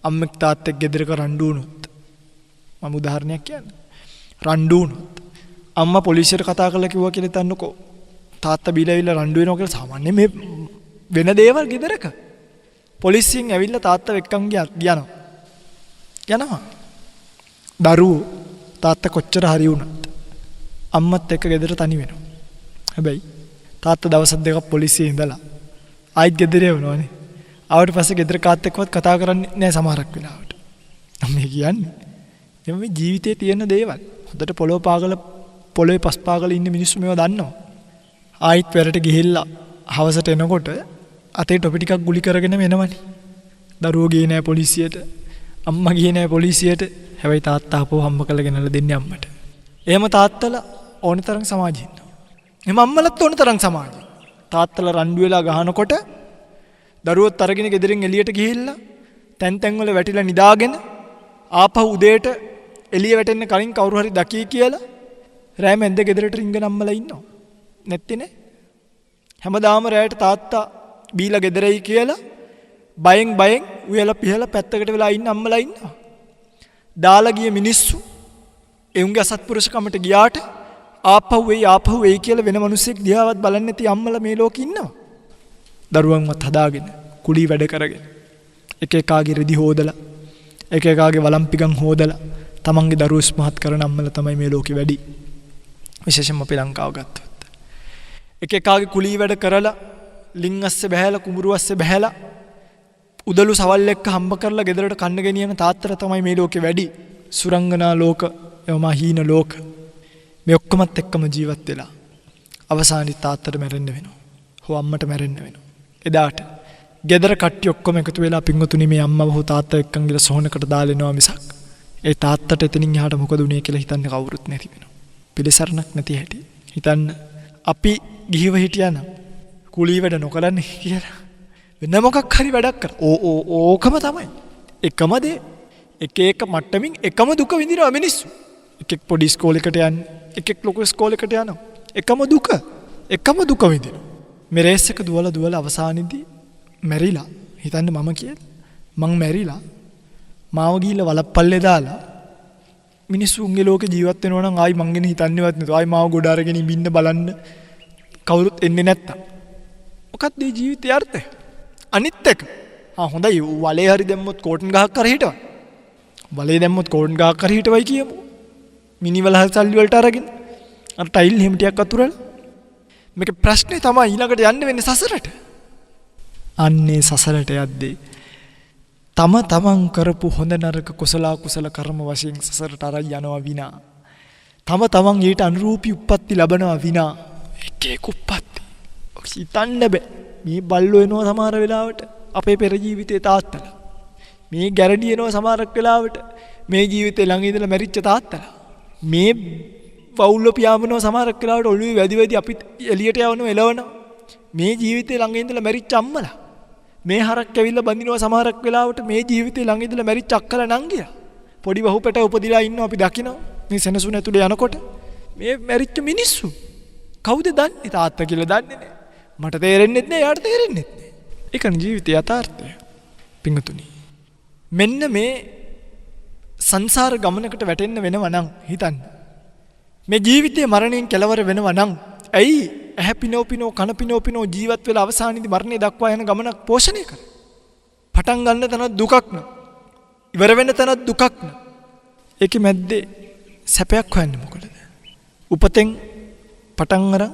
අම්මෙක් තාත්තෙක් ගෙදරක රණ්ඩු වුණොත් මම උදාහරණයක් කියන්නේ. රණ්ඩු වුණොත් අම්මා පොලිසියට කතා කරලා කිව්වා කියලා හිතන්නකෝ. තාත්තා බීලාවිල්ලා රණ්ඩු වෙනවා කියලා සාමාන්‍ය මේ වෙන දේවල් ගෙදරක. පොලිසියෙන් ඇවිල්ලා තාත්තා එක්කන් යනවා. දරුවෝ තාත්තා කොච්චර හරි වුණත් අම්මත් එක්ක ගෙදර තනි වෙනවා. හැබැයි තාත්තා දවස් දෙකක් පොලිසියේ ඉඳලා ආයිත් ගෙදර යවනවානේ. ආවට පස්සේ ගෙදර කාත් එක්කවත් කතා කරන්නේ නැහැ සමහරක් වෙලාවට. මේ කියන්නේ එම මේ ජීවිතේ තියෙන දේවල්. හොඳට පොළොවේ පස් පාගල ඉන්න මිනිස්සු මේවා දන්නවා. ආයිත් පෙරට ගිහිල්ලා හවසට එනකොට අතේ ටොපි ටිකක් ගුලි කරගෙන එනවනේ. දරුවෝ ගියේ නැහැ පොලිසියට. අම්මා ගියේ නැහැ පොලිසියට. හැබැයි තාත්තා ආපහු හම්බ කරලා ගෙනල්ලා දෙන්නේ අම්මට. එහෙම තාත්තලා ඕන තරම් සමාජෙ ඉන්නවා. එහෙම අම්මලත් ඕන තරම් සමාජෙ. තාත්තලා රණ්ඩු වෙලා ගහනකොට දරුවොත් අරගෙන ගෙදරින් එළියට ගිහිල්ලා තැන් වල වැටිලා නිදාගෙන ආපහු උදේට එළිය වැටෙන්න කලින් කවුරු හරි දකී කියලා රෑ මැද්ද ගෙදරට රින්ගන අම්මලා ඉන්නවා. නැත්තේ නේ. හැමදාම රෑට තාත්තා බීලා ගෙදරයි කියලා බයෙන් උයලා පිහලා පැත්තකට වෙලා ඉන්න අම්මලා ඉන්නවා. දාලා ගිය මිනිස්සු එවුන්ගේ අසත්පුරුෂකමට ගියාට ආපහු වෙයි කියලා වෙන මිනිස්සෙක් දිහාවත් බලන්නේ නැති අම්මලා මේ ලෝකේ ඉන්නවා. දරුවන්වත් හදාගෙන කුලී වැඩ කරගෙන එක එකාගේ රෙදි හොදලා එක එකාගේ වළම්පිගම් හොදලා තමන්ගේ දරුවෝ ස්මාර්ට් කරන අම්මලා තමයි මේ ලෝකේ වැඩි. විශේෂයෙන්ම අපේ ලංකාව ගත්තොත්. එක එකාගේ කුලී වැඩ කරලා ලින් අස්සේ බහැලා කුඹුරු අස්සේ බහැලා උදළු සවල් එක්ක හම්බ කරලා ගෙදරට කන්න ගෙනියන තාත්තලා තමයි මේ ලෝකේ වැඩි. සුරංගනා ලෝක, එවම හීන ලෝක. මේ ඔක්කොමත් එක්කම ජීවත් වෙලා අවසානයේ තාත්තට මැරෙන්න වෙනවා. හො අම්මට මැරෙන්න වෙනවා. එදාට ගෙදර කට්ටිය ඔක්කොම එකතු වෙලා පින්වතුනි මේ අම්මව හො තාත්තා එක්කන් ගිහලා සොහනකට දාලා එනවා මිසක් ඒ තාත්තට එතනින් එහාට මොකද උනේ කියලා හිතන්නේ කවුරුත් නැති වෙනවා. පිළිසරණක් නැති හැටි. හිතන්න අපි ගිහිව හිටියානම් කුලී වැඩ නොකරන්නේ කියලා. වෙන මොකක් හරි වැඩක් කර. ඕකම තමයි. එකම දේ. එක මට්ටමින් එකම දුක විඳිනවා මිනිස්සු. එකෙක් පොඩි ඉස්කෝලේකට යන්නේ, එකෙක් ලොකු ඉස්කෝලේකට යනවා. එකම දුක විඳිනවා. මේ රේස් එක දුවලා අවසානයේදී මැරිලා හිතන්න මම මැරිලා මාව ගිහිල්ලා වලප්පල්ලේ දාලා මිනිස්සුන්ගේ ලෝකේ ජීවත් වෙනවා නම් ආයි මං ගැන හිතන්නේවත් නැතුව ආයි මාව ගොඩ අරගෙන ඉන්න බලන්න කවුරුත් එන්නේ නැත්තම් මොකක්ද මේ ජීවිතයේ අර්ථය? අනිත් එක හොඳයි වලේ හරි දැම්මොත් කෝටන් ගහක් කර හිටවයි. වලේ දැම්මොත් කෝටන් ගහක් කර හිටවයි කියමු. මිනි වල හරි සල්ලි වලට අරගෙන අර ටයිල් එහෙම ටිකක් අතුරලා මේක ප්‍රශ්නේ තමයි ඊළඟට යන්න වෙන්නේ සසරට. අන්නේ සසරට යද්දී තමන් කරපු හොඳ නරක කුසල කර්ම වශයෙන් සසරට අරන් යනවා විනා තමන් ඊට අනුරූපී උප්පත්ති ලබනවා විනා එක උප්පත්ති හිතන්න බෑ. මේ බල්ලෝ එනවා සමහර වෙලාවට අපේ පෙර ජීවිතේ තාත්තලා මේ ගැරඩි එනවා සමහරක් වෙලාවට මේ ජීවිතේ ළඟ ඉඳලා මැරිච්ච තාත්තලා. මේ පවුල්ව පියාඹනවා සමහරක් වෙලාවට ඔළුවේ වැදි අපිත් එළියට යවනවා එලවනවා. මේ ජීවිතේ ළඟ ඉඳලා මැරිච්ච අම්මලා. මේ හරක් ඇවිල්ලා බඳිනවා සමහරක් වෙලාවට මේ ජීවිතේ ළඟ ඉඳලා මැරිච්ච අක්කලා නංගිලා. පොඩි වහුපැට උපදිලා ඉන්නවා අපි දකිනවා. මේ සෙනසුන ඇතුලේ යනකොට මේ මැරිච්ච මිනිස්සු. කවුද දන්නේ? තාත්තා කියලා දන්නේ නැහැ. මට තේරෙන්නේ නැහැ, යාට තේරෙන්නේ නැහැ. ඒකනේ ජීවිතයේ යථාර්ථය. පිංගුතුනි. මෙන්න මේ සංසාර ගමනකට වැටෙන්න වෙනවා නම් හිතන්න. මේ ජීවිතයේ මරණයෙන් කෙලවර වෙනවා නම් ඇයි ඇහැ පිනෝ කන පිනෝ ජීවත් වෙලා අවසානයේදී මරණය දක්වා යන ගමනක් පෝෂණය කර. පටන් ගන්න තැන දුකක් න. ඉවර වෙන තැන දුකක් න. ඒකේ මැද්දේ සැපයක් හොයන්නේ මොකටද? උපතෙන් පටන් අරන්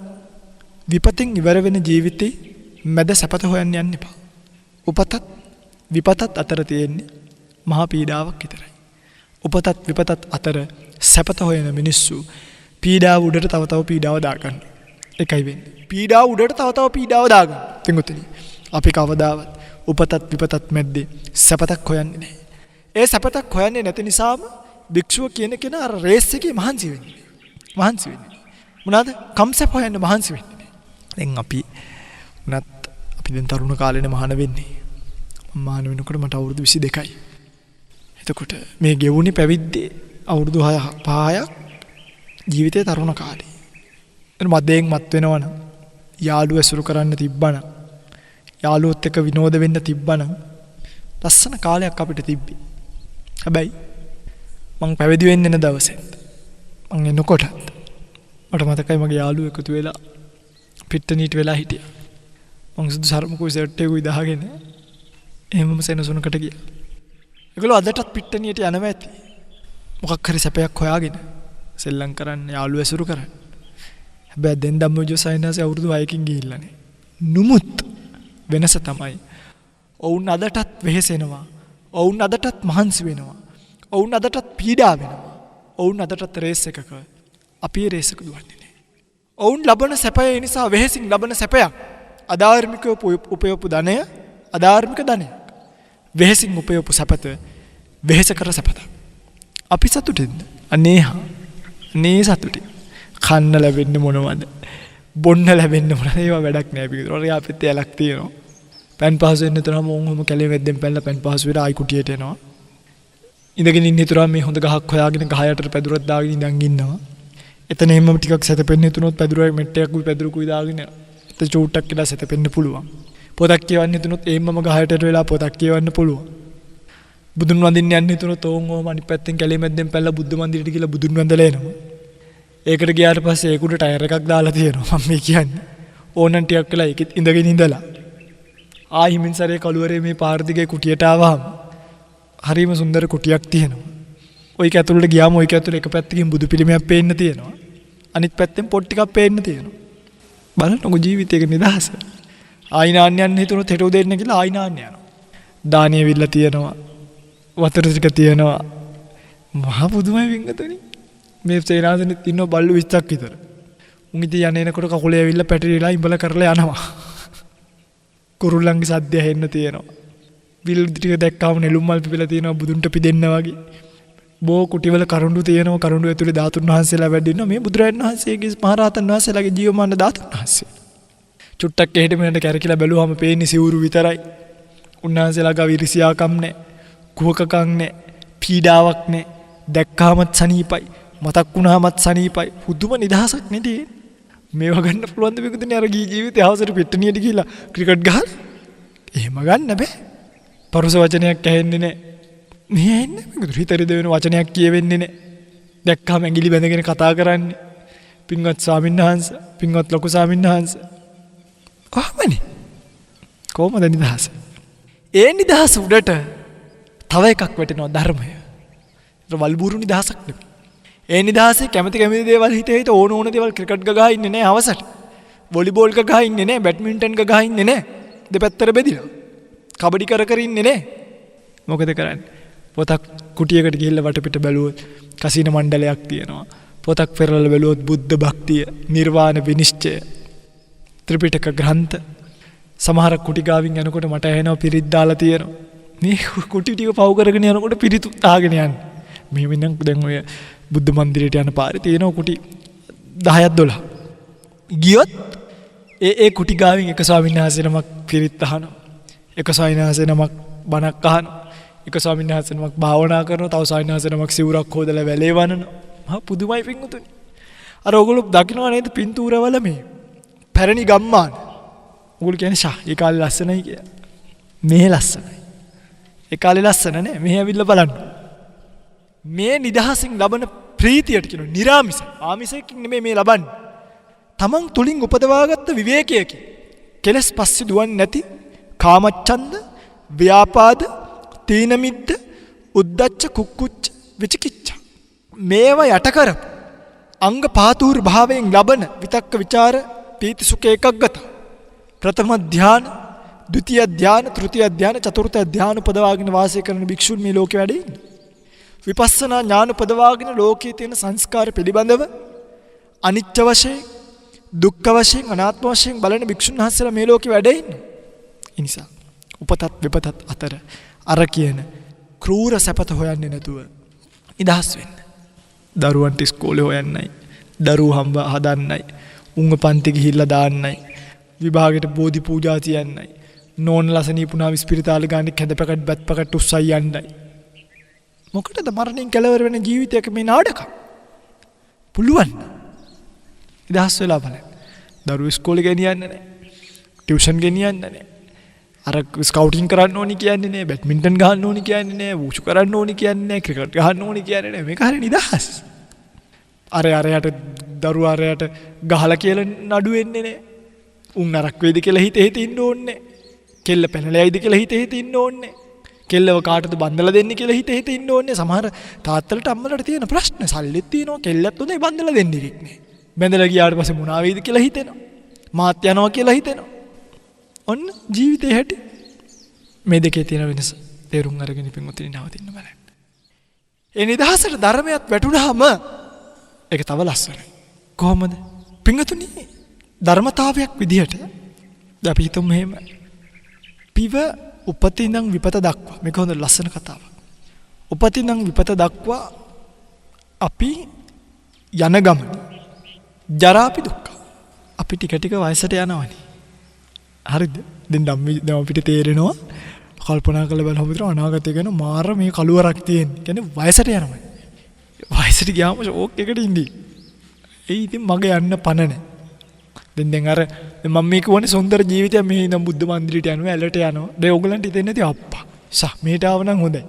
විපතෙන් ඉවර වෙන ජීවිතේ මැද සැපත හොයන්න යන්න එපා. උපතත් විපතත් අතර තියෙන්නේ මහා පීඩාවක් විතරයි. උපතත් විපතත් අතර සැපත හොයන මිනිස්සු පීඩාව උඩට තව තව පීඩාව දාගන්න. එකයි වෙන්නේ. පීඩාව උඩට තව තව පීඩාව දාගන්න. පින්වතුනි, අපි කවදාවත් උපතත් විපතත් මැද්දේ සැපතක් හොයන්නේ නැහැ. ඒ සැපතක් හොයන්නේ නැති නිසාම භික්ෂුව කියන කෙනා අර රේස් එකේ මහන්සි වෙන්නේ. මහන්සි වෙන්නේ. මොනවාද? කම්සප් හොයන්න මහන්සි වෙන්නේ. දැන් අපි දැන් තරුණ කාලේනේ මහාන වෙන්නේ. මහාන වෙනකොට මට අවුරුදු 22යි. එතකොට මේ ගෙවුනේ පැවිද්දේ අවුරුදු 5ක් ජීවිතේ තරුණ කාලේ. මදයෙන් මත් වෙනවනම් යාළුවෝ ඇසුරු කරන්න තිබ්බනම් යාළුවොත් එක්ක විනෝද වෙන්න තිබ්බනම් ලස්සන කාලයක් අපිට තිබ්බේ. හැබැයි මං පැවිදි වෙන්න එන දවසෙත් මං එනකොටත් මට මතකයි මගේ යාළුවෝ එකතු වෙලා පිට්ටනියට වෙලා හිටියා. මං සුදු සරමුකුයි සෙට් එකකුයි දාගෙන එහෙමම සෙනසුනකට ගියා. ඒගොල්ලෝ අදටත් පිට්ටනියට යනවා ඇති. මොකක් හරි සැපයක් හොයාගෙන සෙල්ලම් කරන්න යාළුවෝ ඇසුරු කරන්න. හැබැයි දැන් ධම්මජෝ සයන්ස් අවුරුදු 6කින් ගිහිල්ලානේ. නුමුත් වෙනස තමයි ඔවුන් අදටත් වෙහෙසෙනවා. ඔවුන් අදටත් මහන්සි වෙනවා. ඔවුන් අදටත් පීඩා වෙනවා. ඔවුන් අදටත් රේස් එකක අපි රේස් එක දුවන්නේ නැහැ. ඔවුන් ලබන සැපය නිසා වෙහෙසින් ලබන සැපයක් අධාර්මිකව උපයපු ධනය අධාර්මික ධනය. වෙහෙසින් උපයපු සැපත වෙහෙස කර සැපත. අපි සතුටින්ද? අනේ සතුටින්. කන්න ලැබෙන්නේ මොනවද? බොන්න ලැබෙන්නේ මොනවද? ඒවා වැඩක් නෑ පිටුර. අපිත් ඇලක් තියෙනවා. පෑන් පහසු වෙන්න තරම මොහොම කැලේ වෙද්දෙන් පැනලා පෑන් පහසු වෙලා ආයි කුටියට එනවා. ඉඳගෙන ඉන්න තුරා මේ හොඳ ගහක් හොයාගෙන ගහ යටට පැදුරක් දාගෙන ඉඳන් ඉන්නවා. එතන එහෙම ටිකක් සැතපෙන්න හිතුනොත් පැදුරේ මෙට්ටයක්ුයි පැදුරකුයි දාගෙන එතන චූට්ටක් කියලා සැතපෙන්න පුළුවන්. පොතක් කියවන්න හිතුනොත් එහෙමම ගහ යටට වෙලා පොතක් කියවන්න පුළුවන්. බුදුන් වඳින්න යන්න හිතුනොත් ඕම අනිත් පැත්තෙන් කැලේ මැද්දෙන් පැනලා බුද්ධ මන්දිරයට ගිහලා බුදුන් වඳලා එනවා. ඒකට ගියාට පස්සේ ඒකුට ටයර් එකක් දාලා තියෙනවා. මම මේ කියන්නේ ඕනන් ටිකක් වෙලා ඒකෙත් ඉඳගෙන ඉඳලා ආයි මින්සරේ කළුවරේ මේ පාර දිගේ කුටියට ආවම හරිම සුන්දර කුටියක් තියෙනවා. ඔයික ඇතුළට ගියාම ඔයික ඇතුළේ එක පැත්තකින් බුදු පිළිමයක් පේන්න තියෙනවා. අනිත් පැත්තෙන් පොත් ටිකක් පේන්න තියෙනවා. බලන්නකො ජීවිතයක නිදහස. ආයි නාන්න යන්න හිතුනොත් හෙට උදේ එන්න කියලා ආයි නාන්න යනවා. දානිය විල්ල තියෙනවා. වතුර ටික තියෙනවා. මහා පුදුමයි වින්ගතුනි. මේ සේනාසනෙත් ඉන්න බල්ලු 20ක් විතර. උන් ඉතින් යන එනකොට කකුලේ ඇවිල්ලා පැටලිලා ඉඹල කරලා යනවා. කුරුල්ලන්ගේ සද්දය හෙන්න තියෙනවා. විල් ටික දැක්කාම නෙළුම් මල් පිපිලා තියෙනවා බුදුන්ට පිදෙන්න වගේ. බෝ කුටිවල කරුඬු තියෙනවා. කරුඬු ඇතුලේ ධාතුන් වහන්සේලා වැඩිනවා. මේ බුදුරජාණන් වහන්සේගේ මහරහතන් වහන්සේලාගේ ජීවමාන ධාතුන් වහන්සේ. චුට්ටක් එහෙට මෙහෙට කැරකිලා බැලුවාම පේන්නේ සිවුරු විතරයි. උන්වහන්සේලා ගාව ඉරිසියාකම් නැහැ. කුහකකම් නැහැ. පීඩාවක් නැහැ. දැක්කාමත් සනීපයි. මතක් වුණාමත් සනීපයි. පුදුම නිදහසක් නෙදී. මේව ගන්න පුළුවන් ද මේකදනේ අර ජීවිතේ අවසර පිට්ටනියට ගිහිලා ක්‍රිකට් ගහලා. එහෙම ගන්න බෑ. පරුස වචනයක් ඇහෙන්නේ නැහැ. මේ ඇහෙන්නේ මේක හිතරේ දෙවෙන වචනයක් කියවෙන්නේ නැහැ. දැක්කම ඇඟිලි බැඳගෙන කතා කරන්නේ. පින්වත් ස්වාමීන් වහන්සේ, පින්වත් ලොකු ස්වාමීන් වහන්සේ. කොහමනේ? කොහමද නිදහස? ඒ නිදහස උඩට තව එකක් වැටෙනවා ධර්මය. ඒක වල්බూరు නිදහසක් නෙවෙයි. ඒ නිදහසේ කැමති දේවල් හිතේ හිත ඕන දේවල් ක්‍රිකට් ගගා ඉන්නේ නැහැ අවසට. වොලිබෝල් ගගා ඉන්නේ නැහැ, බැඩ්මින්ටන් ගගා ඉන්නේ නැහැ. දෙපැත්තට බෙදිලා. කබඩි කර ඉන්නේ නැහැ. මොකද කරන්නේ? පොතක් කුටියකට ගිහිල්ලා වටපිට බැලුවොත් කසින මණ්ඩලයක් තියෙනවා. පොතක් පෙරලලා බැලුවොත් බුද්ධ භක්තිය, නිර්වාණ විනිශ්චය, ත්‍රිපිටක ග්‍රන්ථ. සමහර කුටි ගාවින් යනකොට මට ඇහෙනවා පිරිත් දාලා තියෙනවා. මේ කුටි ටික පව් කරගෙන යනකොට පිරිතු තාගෙන යන්නේ. මෙහෙම ඉඳන් දැන් ඔය බුද්ධ මන්දිරයට යන පාරේ තියෙන කුටි 10ක් 12. ගියොත් ඒ කුටි ගාවින් එක ස්වාමීන් වහන්සේ නමක් පිරිත් අහනවා. එක ස්වාමීන් වහන්සේ නමක් බණක් අහනවා. එක ස්වාමීන් වහන්සේ නමක් භාවනා කරනවා. තව ස්වාමීන් වහන්සේ නමක් සිවුරක් හොදලා වැලේ වනනවා. මහා පුදුමයි පින්වතුනි. අර ඔයගොල්ලෝ දකින්නවා නේද පින්තූරවල මේ පැරණි ගම්මාන. ඔයගොල්ලෝ කියන්නේ ෂා ඒ කාලේ ලස්සනයි කියලා. මේ ලස්සනයි. ඒ කාලේ ලස්සන නෑ. මෙහෙ ඇවිල්ලා බලන්න. මේ නිදහසින් ලබන ප්‍රීතියට කියනවා නිරාමිස. ආමිසයෙන් නෙමෙයි මේ ලබන්නේ. තමන් තුලින් උපදවාගත්ත විවේකයකින් කෙලස් පස්සේ දුවන්නේ නැති කාමච්ඡන්ද, ව්‍යාපාද, තීන මිද්ද, උද්ධච්ච, කුක්කුච්ච, විචිකිච්ඡා මේවා යට කරපු අංග පාතූර් භාවයෙන් ලබන විතක්ක ਵਿਚාර පීති සුඛ ඒකග්ගත ප්‍රථම ධාන, ဒုတိ ය ධාන, තෘතිය ධාන, චතුර්ථ ධාන උපදවාගෙන වාසය කරන භික්ෂුන් මේ ලෝකෙ වැඩ ඉන්නේ. විපස්සනා ඥාන උපදවාගෙන ලෝකයේ තියෙන සංස්කාර පිළිබඳව අනිත්‍ය වශයෙන්, දුක්ඛ වශයෙන්, අනාත්ම වශයෙන් බලන භික්ෂුන් වහන්සේලා මේ ලෝකෙ වැඩ ඉන්නේ. ඒ නිසා උපතත් විපතත් අතර අර කියන ක්‍රූර සැපත හොයන්නේ නැතුව නිදහස් වෙන්න. දරුවන්ට ඉස්කෝලේ හොයන්නයි, දරුවෝ හම්බ හදන්නයි, උංග පන්ති ගිහිල්ලා දාන්නයි, විභාගෙට බෝධි පූජා තියන්නයි, නෝන ලසනීපුණා විස්පිරිතාල ගානේ කැඳ පැකට් බත් පැකට් උස්සයි යන්නයි. මොකටද මරණයෙන් කෙලවර වෙන ජීවිතයක මේ නාඩකම්? පුළුවන්. නිදහස් වෙලා බලන්න. දරුවෝ ඉස්කෝලේ ගෙනියන්නේ නැහැ. ටියුෂන් ගෙනියන්නේ නැහැ. අර ස්කවුටින් කරන්න ඕනි කියන්නේ නැහැ, බැඩ්මින්ටන් ගහන්න ඕනි කියන්නේ නැහැ, වූෂු කරන්න ඕනි කියන්නේ නැහැ, ක්‍රිකට් ගහන්න ඕනි කියන්නේ නැහැ. මේක හරිය නිදහස්. අරයට දරුවා අරයට ගහලා කියලා නඩු වෙන්නේ නැහැ. උන් නරක වේද කියලා හිතේ ඉන්න ඕනේ. කෙල්ල පැනලයිද කියලා හිතේ ඉන්න ඕනේ. කෙල්ලව කාටද බන්දලා දෙන්නේ කියලා හිතේ ඉන්න ඕනේ. සමහර තාත්තලට අම්මලට තියෙන ප්‍රශ්න සල්ලිත් තියෙනවා, කෙල්ලත් හොඳයි බන්දලා දෙන්නේ එකෙක් නේ. බැඳලා ගියාට පස්සේ මොනවා වෙයිද කියලා හිතෙනවා. මාත් යනවා කියලා හිතෙනවා. ඔන්න ජීවිතේ හැටි. මේ දෙකේ තියෙන වෙනස තේරුම් අරගෙන පින්වතුනි නවතින්න බලන්න. ඒ නිදහසට ධර්මයක් වැටුනහම ඒක තව ලස්සනයි. කොහොමද? පින්වතුනි ධර්මතාවයක් විදිහට අපි හිතමු මෙහෙම. පිව උපතින්නම් විපත දක්වා. මේක හොඳ ලස්සන කතාවක්. උපතින්නම් විපත දක්වා අපි යන ගමන ජරාපි දුක්ඛ. අපි ටික ටික වයසට යනවනේ. හරිද? දැන් අපිට තේරෙනවා කල්පනා කරලා බලහම විතර අනාගතය ගැන මාර මේ කලුවරක් තියෙන. කියන්නේ වයසට යනවා. වයසට ගියාම ෂෝක් එකට ඉඳී. ඒ ඉතින් මගේ යන්න පණ නැහැ. දැන් අර මම මේ කියන්නේ සුන්දර ජීවිතය මේ ඉඳන් බුද්ධ මන්දිරයට යනවා, ඇලට යනවා. දැන් ඕගලන්ට හිතෙන්නේ නැති අප්පා. මේට ආව නම් හොඳයි.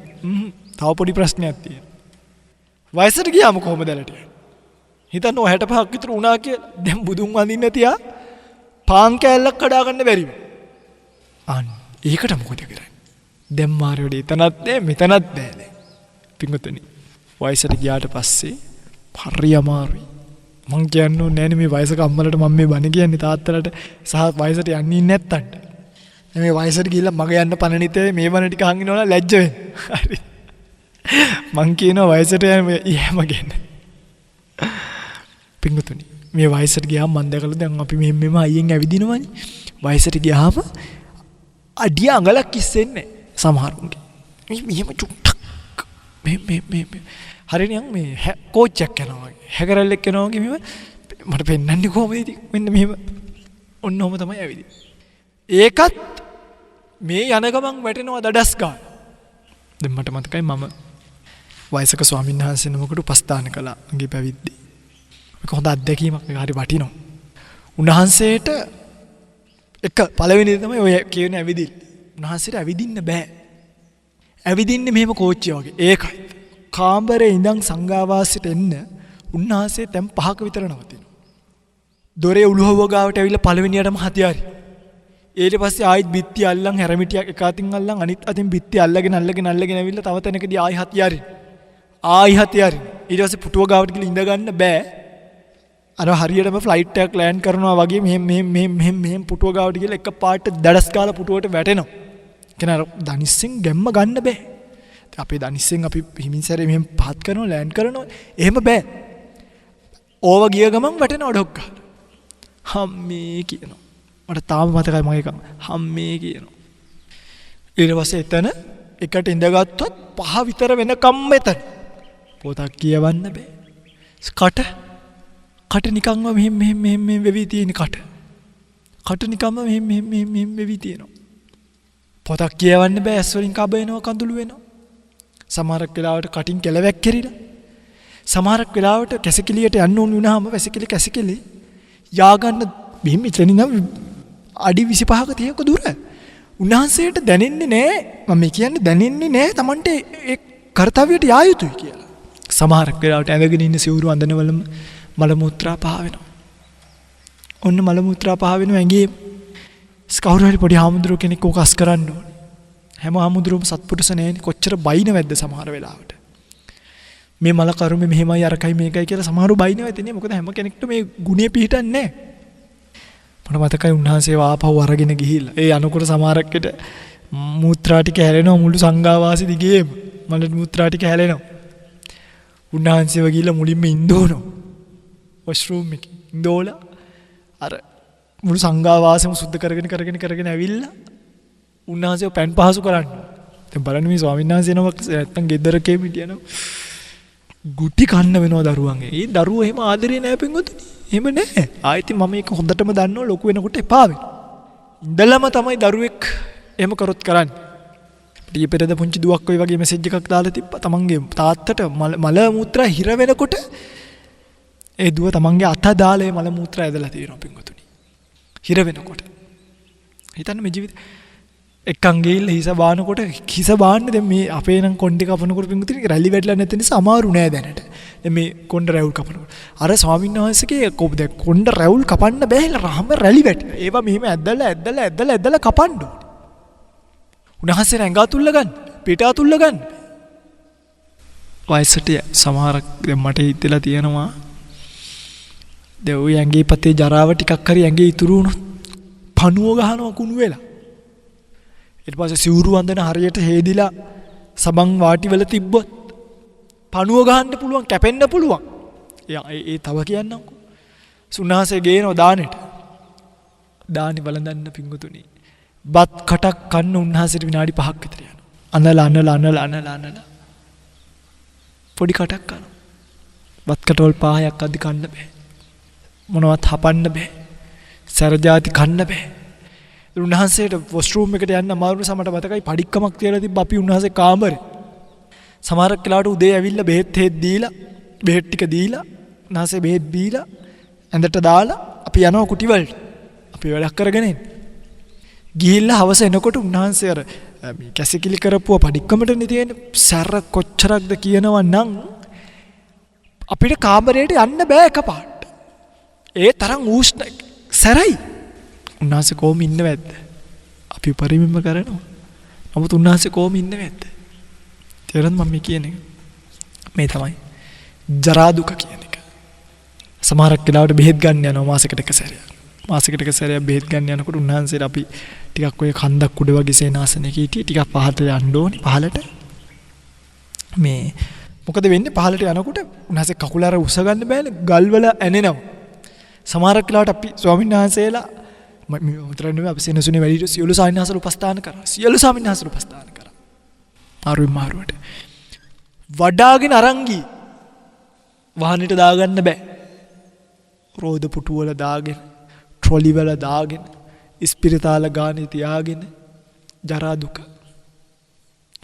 තව පොඩි ප්‍රශ්නයක් තියෙනවා. වයසට ගියාම කොහොමද ඇලට යන්නේ? හිතන්න 65ක් විතර වුණා කියලා. දැන් බුදුන් වඳින්න තියා පාන් කෑල්ලක් කඩා ගන්න බැරිව. අන්න ඒකට මොකද කරන්නේ? දැන් මාරෙවල එතනත් නෑ මෙතනත් නෑ දැන්. පින්වතුනි වයසට ගියාට පස්සේ හරි අමාරුයි. මං කියන්නේ නෑනේ මේ වයසක අම්මලට මම මේ බණ කියන්නේ තාත්තලට සහ වයසට යන්නේ නැත්තන්ට. මේ වයසට ගිහිල්ලා මග යන්න පණනිතේ මේ බණ ටික අහන් ඉන්නවනම් ලැජ්ජ වෙන්න. හරි. මං කියනවා වයසට යෑම ගැන. පින්වතුනි මේ වයසට ගියාම මම දැකලා දැන් අපි මෙහෙම අයියෙන් ඇවිදිනවනේ. වයසට ගියාම අඩිය අඟලක් ඉස්සෙන්නේ සමහරුන්ගේ. මෙහෙම චුට්ටක් මේ හරියනම් මේ කෝච්චයක් යනවා වගේ. හැකරල්ලෙක් යනවා වගේ මෙහෙම මට පෙන්වන්නේ කොහොමද ඉතින්? මෙන්න මෙහෙම ඔන්නෝම තමයි ඇවිදින්නේ. ඒකත් මේ යන ගමන් වැටෙනවා දඩස් ගන්න. දැන් මට මතකයි මම වයසක ස්වාමීන් වහන්සේ නමකට උපස්ථාන කළා මගේ පැවිද්දේ. මේක හොඳ අත්දැකීමක්. මේක හරි වටිනවා. උන්වහන්සේට එක පළවෙනි දේ තමයි ඔය කියන ඇවිදින්න. උන්වහන්සේට ඇවිදින්න බෑ. ඇවිදින්නේ මෙහෙම කෝච්චිය වගේ. ඒකයි. කාමරේ ඉඳන් සංඝාවාසයට එන්න උන්වහන්සේ තැන් 5ක විතර නවතිනවා. දොරේ උළුහුව ගාවට ඇවිල්ලා පළවෙනියටම හතියාරි. ඊට පස්සේ ආයිත් බිත්ති අල්ලන් හැරමිටියක් එක අතින් අල්ලන් අනිත් අතින් බිත්ති අල්ලගෙන ඇවිල්ලා තව තැනකදී ආයි හතියාරි. ඊට පස්සේ පුටුව ගාවට ගිහලා ඉඳ ගන්න බෑ. අර හරියටම ෆ්ලයිට් එකක් ලෑන්ඩ් කරනවා වගේ මෙහෙම පුටුව ගාවට ගිහලා එක පාට දඩස් කාලා පුටුවට වැටෙනවා. කියන්නේ අර දනිස්සෙන් ගැම්ම ගන්න බෑ. අපේ දනිස්සෙන් අපි හිමින්සරේ මෙහෙම පහත් කරනවා ලෑන්ඩ් කරනවා. එහෙම බෑ. ඕව ගිය ගමන් වැටෙනවා ඩොක් ගන්න. හම්මේ කියනවා. මට තාම මතකයි මගේ කම. හම්මේ කියනවා. ඊට පස්සේ එතන එකට ඉඳගත්තොත් 5 විතර වෙනකම් මෙතන. පොතක් කියවන්න බෑ. කට නිකන්ම මෙහෙම වෙවි තියෙන කට. කට නිකන්ම මෙහෙම වෙවි තියෙනවා. පොතක් කියවන්න බෑ. ඇස් වලින් කබ එනවා, කඳුළු වෙනවා. සමහරක් වෙලාවට කටින් කෙලවැක් කෙරිලා. සමහරක් වෙලාවට කැසිකිලියට යන්න ඕන වුණාම කැසිකිලි යාගන්න මෙහෙම ඉතනින් නම් අඩි 25ක 30ක දුර. උන්වහන්සේට දැනෙන්නේ නෑ. මම කියන්නේ දැනෙන්නේ නෑ Tamante ඒ කාර්යයට යා යුතුයි කියලා. සමහරක් වෙලාවට ඇඳගෙන ඉන්න සිවුරු අඳනවලම මල මුත්‍රා පහ වෙනවා. ඔන්න මල මුත්‍රා පහ වෙනවා ඇඟේ. කවුරු හරි පොඩි හාමුදුරුවෝ කෙනෙක් ඕක අස් කරන්න ඕනේ. හැම හාමුදුරුවෝම සත්පුරුෂ නෑනේ. කොච්චර බයිනවද සමහර වෙලාවට. මේ මල කරුමේ මෙහෙමයි අරකයි මේකයි කියලා සමහරව බයිනවද නේ. මොකද හැම කෙනෙක්ට මේ ගුණේ පිහිටන්නේ නෑ. මට මතකයි උන්වහන්සේ ආපහු අරගෙන ගිහිල්ලා. ඒ අනුකර සමහරක්කට මුත්‍රා ටික හැලෙනවා මුළු සංඝාවාසි දිගේම. මල මුත්‍රා ටික හැලෙනවා. උන්වහන්සේව ගිහිල්ලා මුලින්ම ඉන්දෝනවා. වොෂ්රූම් එකේ ඉන්දෝලා අර මුළු සංඝාවාසෙම සුද්ධ කරගෙන ඇවිල්ලා උන්වහන්සේව පෑන් පහසු කරන්න. දැන් බලන්න මේ ස්වාමීන් වහන්සේ නමක් නැත්තම් ගෙදරකේ හිටියනම් ගුටි කන්න වෙනවා දරුවන්ගේ. ඒ දරුවෝ එහෙම ආදරේ නැහැ පින්වතුනි. එහෙම නැහැ. ආයෙත් මම මේක හොඳටම දන්නවා ලොකු වෙනකොට එපා වෙනවා. ඉඳලම තමයි දරුවෙක් එහෙම කරොත් කරන්නේ. ඊයේ පෙරේද පුංචි දුවක් ඔය වගේ මෙසේජ් එකක් දාලා තිබ්බා. තමන්ගේ තාත්තට මල මුත්‍රා හිර වෙනකොට ඒ දුව තමන්ගේ අත දාලා මල මුත්‍රා ඇදලා තියෙනවා පින්වතුනි. හිර වෙනකොට. හිතන්න මේ ජීවිතේ එක්කන් ගිහිල්ලා හිස බානකොට හිස බාන්නේ දැන් මේ අපේ නම් කොණ්ඩේ කපනකොට පින්වතුනි රැලි වැටලා නැති නිසා අමාරු නෑ දැනට. දැන් මේ කොණ්ඩ රැවුල් කපනකොට. අර ස්වාමීන් වහන්සේගේ දැන් කොණ්ඩ රැවුල් කපන්න බෑලා රහම රැලි වැටෙනවා. ඒවා මෙහෙම ඇදලා කපන්න ඕනේ. උන්වහන්සේ ඇඟ අතුල්ල ගන්න, පිට අතුල්ල ගන්න. වයසට සමහරක් දැන් මට හිතෙලා තියෙනවා. දැන් ওই ඇඟේ පතේ ජරාව ටිකක් හරි ඇඟේ ඉතුරු වුණොත් පණුව ගහනවා කුණු වෙලා. ඊට පස්සේ සිවුරු වන්දන හරියට හේදිලා සබන් වාටිවල තිබ්බොත් පණුව ගහන්න පුළුවන්, කැපෙන්න පුළුවන්. ඒ තව කියන්නම්කෝ. සුන්නාසේ ගේනවා දානෙට. දානි බලඳන්න පිංගුතුනි. බත් කටක් කන්න උන්වහන්සේට විනාඩි 5ක් විතර යනවා. අනලා පොඩි කටක් කනවා. බත් කටවල් 5ක් අධි කන්න බෑ. මොනවත් හපන්න බෑ. සරජාති කන්න බෑ. උන්වහන්සේට වොෂ්රූම් එකට යන්න අමාරු නිසා මට මතකයි පඩික්කමක් තියලා තිබ්බ අපි උන්වහන්සේ කාමරේ. සමහරක් වෙලාවට උදේ ඇවිල්ලා බෙහෙත් ටික දීලා උන්වහන්සේ බෙහෙත් බීලා ඇඳට දාලා අපි යනවා කුටි වලට. අපි වැඩක් කරගෙන ඉන්නේ. ගිහිල්ලා හවස එනකොට උන්වහන්සේ අර මේ කැසිකිලි කරපුවා පඩික්කමටනේ තියෙන්නේ. සැර කොච්චරක්ද කියනවා නම් අපිට කාමරේට යන්න බෑ එකපාරට. ඒ තරම් උෂ්ණ සැරයි. උන්වහන්සේ කොහොම ඉන්නවද? අපි පරිමිම කරනවා. නමුත් උන්වහන්සේ කොහොම ඉන්නවද? තේරෙනවද මම කියන්නේ? මේ තමයි ජරා දුක කියන එක. සමහරක් වෙලාවට බෙහෙත් ගන්න යනවා මාසෙකට එක සැරයක්. මාසෙකට එක සැරයක් බෙහෙත් ගන්න යනකොට උන්වහන්සේට අපි ටිකක් ඔය කන්දක් උඩ වගේ සේනාසනයක හිටියේ. ටිකක් පහළට යන්න ඕනේ. පහළට මේ මොකද වෙන්නේ? පහළට යනකොට උන්වහන්සේ කකුල අර උස ගන්න බෑනේ. ගල් වල ඇනෙනවා. සමහරක් වෙලාවට අපි ස්වාමීන් වහන්සේලා උතරන්නේ අපි සෙනසුනේ වැඩිට සියලු ස්වාමීන් වහන්සේලා උපස්ථාන කරා. සියලු ස්වාමීන් වහන්සේලා උපස්ථාන කරා. මාරුවට වඩාගෙන අරන් ගියේ. වාහනෙට දාගන්න බෑ. රෝද පුටු වල දාගෙන, ට්‍රොලි වල දාගෙන, ඉස්පිරිතාල ගානේ තියාගෙන ජරා දුක.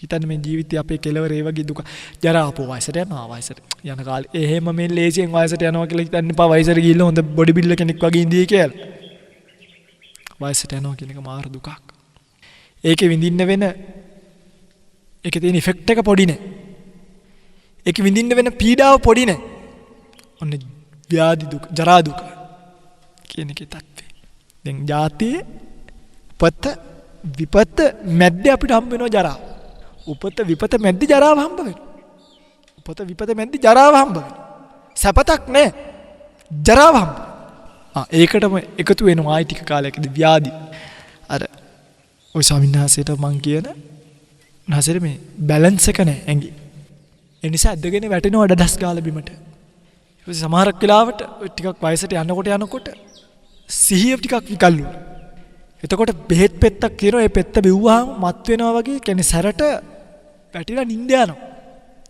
හිතන්න මේ ජීවිතේ අපේ කෙලවර ඒ වගේ දුක. ජරා අපෝ වයසට යනවා වයසට. යන කාලේ එහෙම මේ ලේසියෙන් වයසට යනවා කියලා හිතන්න එපා. වයසට ගිහිල්ලා හොඳ බොඩි බිල්ඩර් කෙනෙක් වගේ ඉඳී කියලා. වයසට යනවා කියන එක මාර දුකක්. ඒකේ විඳින්න වෙන ඒකේ තියෙන ඉෆෙක්ට් එක පොඩි නෑ. ඒකේ විඳින්න වෙන පීඩාව පොඩි නෑ. ඔන්න ව්‍යාධි දුක, ජරා දුක කියන එකේ තත්ත්වය. දැන් ජාතියේ උපත විපත මැද්දේ අපිට හම්බ වෙනවා ජරාව. උපත විපත මැද්දේ ජරාව හම්බ වෙනවා. උපත විපත මැද්දේ ජරාව හම්බ වෙනවා. සැපතක් නෑ. ජරාව හම්බ. ඒකටම එකතු වෙනවා ආයි ටික කාලයකදී ව්‍යාධි. අර ඔය ස්වාමීන් වහන්සේට මං කියන නැසෙර මේ බැලන්ස් එක නෑ ඇඟේ. ඒ නිසා ඇදගෙන වැටෙනවා ඩඩස් ගාලා බිමට. ඒ සමහරක් වෙලාවට ටිකක් වයසට යනකොට සිහිය ටිකක් විකල්ලු. එතකොට බෙහෙත් පෙත්තක් කියනවා. ඒ පෙත්ත බිව්වහම මත් වෙනවා වගේ. කියන්නේ සැරට පැටිලා නිින්ද යනවා.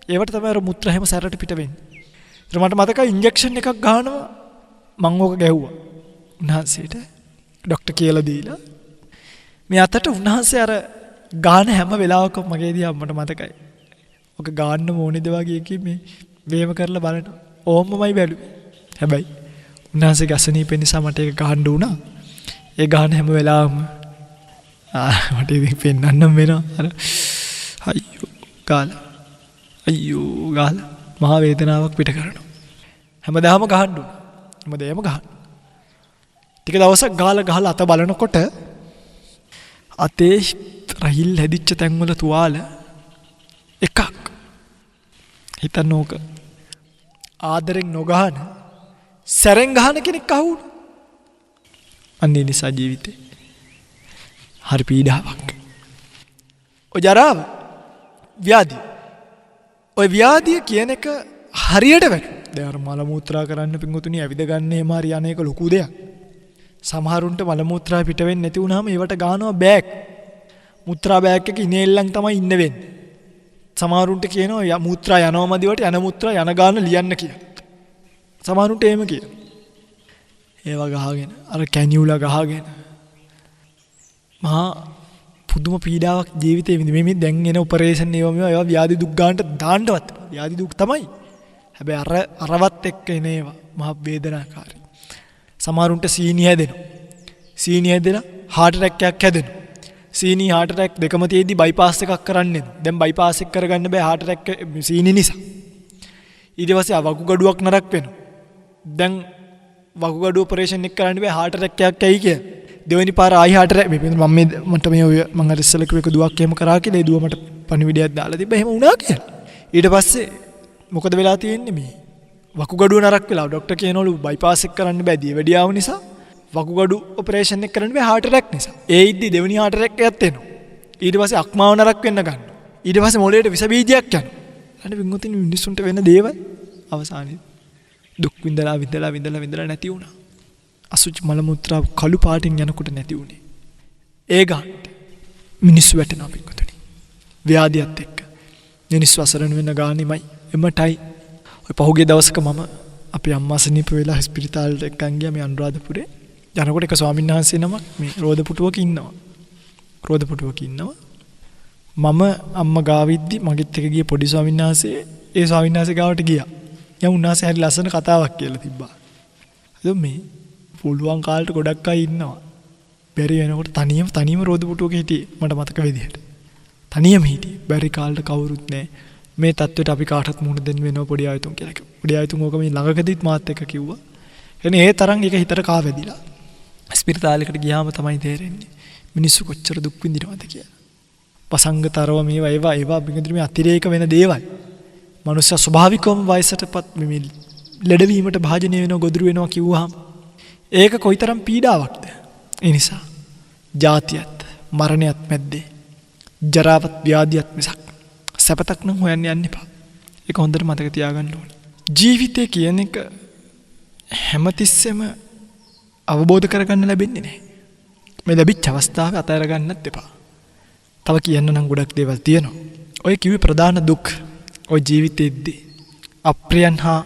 ඒවට තමයි අර මුත්‍රා හැම සැරට පිට වෙන්නේ. ඊට මට මතකයි ඉන්ජෙක්ෂන් එකක් ගහනවා මං ඕක ගැහුවා. උන්වහන්සේට ડોක්ටර් කියලා දීලා මේ අතට උන්වහන්සේ අර ගාන හැම වෙලාවකම මගේ දිහා මට මතකයි. ඔක ගාන්න ඕනේද වගේ මේ වේම කරලා බලනවා. ඕම්මමයි බැලුවේ. හැබැයි උන්වහන්සේගේ අසනීපේ නිසා මට ඒක ගහන්න වුණා. ඒ ගාන හැම වෙලාවම මට ඉතින් පෙන්නන්නම් වෙනවා. අර අයියෝ ගාලා මහා වේදනාවක් පිට කරනවා. හැමදාම ගහන්න උන. හැමදේම ගහන්න. ටික දවසක් ගහලා අත බලනකොට අතේ රහිල් හැදිච්ච තැන්වල තුවාල එකක්. හිතන්න ඕක. ආදරෙන් නොගහන සැරෙන් ගහන කෙනෙක් අහුවුණා. අන්නේ නිසා ජීවිතේ හරි පීඩාවක්. ඔය ජරාව ව්‍යාධිය. ඔය ව්‍යාධිය කියන එක හරියට වැටුණා. දැන් අර මල මූත්‍රා කරන්න පිංගුතුනි ඇවිද ගන්න එහෙම හරි අනේක ලොකු දෙයක්. සමහරුන්ට මල මූත්‍රා පිට වෙන්නේ නැති වුනහම ඒවට ගන්නවා බෑග්. මුත්‍රා බෑග් එක ඉනේල්ලන් තමයි ඉන්න වෙන්නේ. සමහරුන්ට කියනවා මූත්‍රා යනවා මදිවට යන මුත්‍රා යන ගාන ලියන්න කියලා. සමහරුන්ට එහෙම කියනවා. ඒවා ගහගෙන අර කැනියුලා ගහගෙන මහා පුදුම පීඩාවක් ජීවිතේ විඳි මේ දැන් එන ඔපරේෂන් ඒවා ව්‍යාධි දුක් ගන්නට දාන්නවත් ව්‍යාධි දුක් තමයි. හැබැයි අරවත් එක්ක එන ඒවා මහා වේදනාකාරී. සමහරුන්ට සීනි හැදෙනවා. සීනි හැදෙලා heart attack එකක් හැදෙනවා. සීනි heart attack දෙකම තියෙද්දි බයිපාස් එකක් කරන්න එනවා. දැන් බයිපාස් එක කරගන්න බෑ heart attack සීනි නිසා. ඊට පස්සේ වකුගඩුවක් නරක් වෙනවා. දැන් වකුගඩු ඔපරේෂන් එක කරන්න බෑ heart attack එකක් ඇයි කියලා. දෙවෙනි පාර ආයි heart attack මට මේ මම අර ඉස්සෙල්ලා කිව්ව එක දුවක් එහෙම කරා කියලා ඒ දුව මට පණිවිඩයක් දාලා තිබ්බා. එහෙම වුණා කියලා. ඊට පස්සේ මොකද වෙලා තියෙන්නේ මේ වකුගඩුව නරක් වෙලා ડોක්ටර් කියනවලු බයිපාස් එක කරන්න බෑ දියවැඩියාව නිසා වකුගඩු ඔපරේෂන් එක කරන්න බෑ heart attack නිසා. ඒ ඉද්දි දෙවෙනි heart attack එකක් එනවා. ඊට පස්සේ අක්මාව නරක් වෙන්න ගන්නවා. ඊට පස්සේ මොළයට විස බීජයක් යනවා. අනේ වින්ගොතින් මිනිස්සුන්ට වෙන දේවල් අවසානයේ දුක් විඳලා නැති වුණා. අසුචි මල මුත්‍රා කළු පාටින් යනකොට නැති වුණේ. ඒ ගානට මිනිස්සු වැටෙනවා පිටුතුනි. ව්‍යාධියත් එක්ක. මිනිස්සු අසරණ වෙන ගානෙමයි එමටයි. ඔය පහුගිය දවසක මම අපේ අම්මා සනීප වෙලා හොස්පිටාලෙට එක්කන් ගියා මේ අනුරාධපුරේ. යනකොට එක ස්වාමීන් වහන්සේ නමක් මේ රෝදපුටුවක ඉන්නවා. මම අම්මා ගාවිද්දි මගෙත් එක ගිය පොඩි ස්වාමීන් වහන්සේ ඒ ස්වාමීන් වහන්සේ ගාවට ගියා. යම් උන්වහන්සේ හරි ලස්සන කතාවක් කියලා තිබ්බා. එතකොට මේ පුළුවන් කාලට ගොඩක් අය ඉන්නවා. බැරි වෙනකොට තනියම රෝදපුටුවක හිටියේ මට මතක විදිහට. තනියම හිටියේ. බැරි කාලට කවුරුත් නැහැ. මේ தത്വෙට අපි කාටවත් මුහුණ දෙන්න වෙනවා පොඩි ආයතුන් කියලා කිව්වා. පොඩි ආයතුන් ඕක මේ ළඟකදීත් මාත් එක්ක කිව්වා. එනේ ඒ තරම් එක හිතට කාවැදිලා. ස්පිරිතාලයකට ගියාම තමයි තේරෙන්නේ මිනිස්සු කොච්චර දුක් විඳිනවද කියලා. පසංගතරව මේවා බින්දුර මේ අතිරේක වෙන දේවල්. මනුෂ්‍ය ස්වභාවිකවම වයසටපත් මේ ලෙඩවීමට භාජනය වෙනවා ගොදුරු වෙනවා කිව්වහම ඒක කොයිතරම් පීඩාවක්ද. ඒ නිසා ජාතියත් මරණයත් මැද්දේ ජරාවත් ව්‍යාධියත් මිසක් සැපතක් නම් හොයන්න යන්න එපා. ඒක හොඳට මතක තියාගන්න ඕනේ. ජීවිතය කියන එක හැමතිස්සෙම අවබෝධ කරගන්න ලැබෙන්නේ නැහැ. මේ ලැබිච්ච අවස්ථාවේ අතහැර ගන්නත් එපා. තව කියන්න නම් ගොඩක් දේවල් තියෙනවා. ඔය කිව්වේ ප්‍රධාන දුක් ඔය ජීවිතයේදී අප්‍රියයන් හා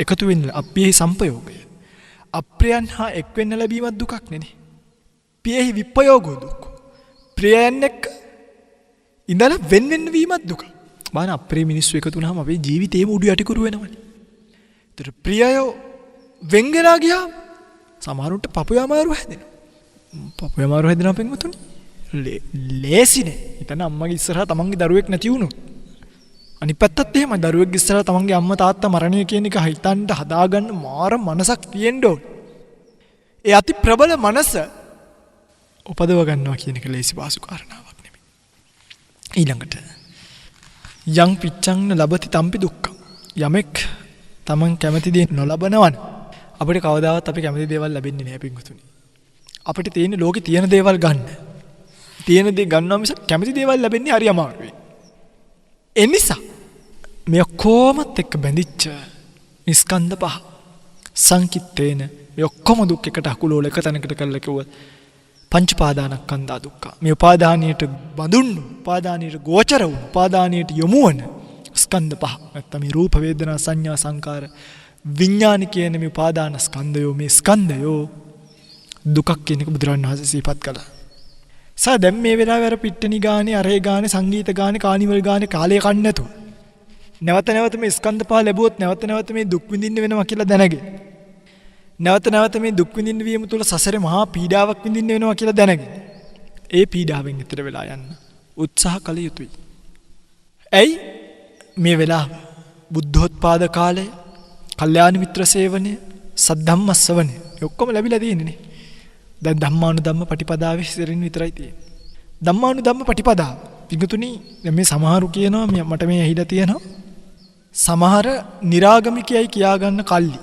එකතු වෙන්න අප්‍රියෙහි සංපයෝගය. අප්‍රියයන් හා එක් වෙන්න ලැබීමත් දුකක් නෙනේ. පියෙහි විප්‍රයෝගෝ දුක්. ප්‍රියයන් එක්ක ඉඳලා වෙන් වීමත් දුක. බලන්න අප්‍රිය මිනිස්සු එකතු වුණාම අපේ ජීවිතේම උඩු යටිකුරු වෙනවනේ. ඒතර ප්‍රියයෝ වෙන් වෙලා ගියාම සමහරුන්ට පපුවේ අමාරු හැදෙනවා. පපුවේ අමාරු හැදෙනවා පෙන්වතුනි. ලේසිනේ. හිතන්න අම්මගේ ඉස්සරහා තමන්ගේ දරුවෙක් නැති වුණොත්. අනිත් පැත්තත් එහෙමයි. දරුවෙක් ඉස්සරහා තමන්ගේ අම්මා තාත්තා මරණය කියන එක හිතන්න හදාගන්න මාර මනසක් තියෙන්න ඕන. ඒ අති ප්‍රබල මනස උපදව ගන්නවා කියන එක ලේසි වාසු කාරණාවක් නෙමෙයි. ඊළඟට යං පිච්ඡං ලබති තම්පි දුක්ඛං. යමෙක් තමන් කැමති දේ නොලබනවන අපිට කවදාවත් අපි කැමති දේවල් ලැබෙන්නේ නැහැ පින්වතුනි. අපිට තියෙන ලෝකේ තියෙන දේවල් ගන්න. තියෙන දේ ගන්නවා මිස කැමති දේවල් ලැබෙන්නේ හරි අමාරුයි. ඒ නිසා මේ කොමත් එක්ක බැඳිච්ච ස්කන්ධ පහ සංකිට්ඨේන මේ ඔක්කොම දුක් එකට අකුලෝල එක තැනකට කරලා කිව්වොත් පංච පාදානස්කන්ධා දුක්ඛ. මේ උපාදානියට බඳුන්, උපාදානියට ගෝචර වූ, උපාදානියට යොමු වන ස්කන්ධ පහ. නැත්නම් මේ රූප වේදනා සංඥා සංකාර විඥාන කියන මේ උපාදානස්කන්ධයෝ, මේ ස්කන්ධයෝ දුකක් කියන එක බුදුරණන් වහන්සේ සිහිපත් කළා. දැන් මේ වෙලාවේ අර පිට්ටනි ගානේ, අරේ ගානේ, සංගීත ගානේ, කානිවල් ගානේ කාලය කන්නේ නැතුව නැවත නැවත මේ ස්කන්ධ පහ ලැබුවොත් නැවත නැවත මේ දුක් විඳින්න වෙනවා කියලා දැනගෙන, නැවත නැවත මේ දුක් විඳින්න වීම තුළ සසරේ මහා පීඩාවක් විඳින්න වෙනවා කියලා දැනගෙන, ඒ පීඩාවෙන් ඈතර වෙලා යන්න උත්සාහ කළ යුතුයි. ඇයි මේ වෙලාව බුද්ධෝත්පාද කාලය, කල්යාණ මිත්‍ර සේවනය, සද්ධම්ම ශ්‍රවණය ඔක්කොම ලැබිලා තියෙන්නේ. දැන් ධම්මානුධම්ම පටිපදාවේ සිරින් විතරයි තියෙන්නේ. ධම්මානුධම්ම පටිපදාව පිටුතුනි මේ සමහරු කියනවා, මට මේ ඇහිලා තියෙනවා, සමහර निराගමිකයයි කියා ගන්න කල්ලි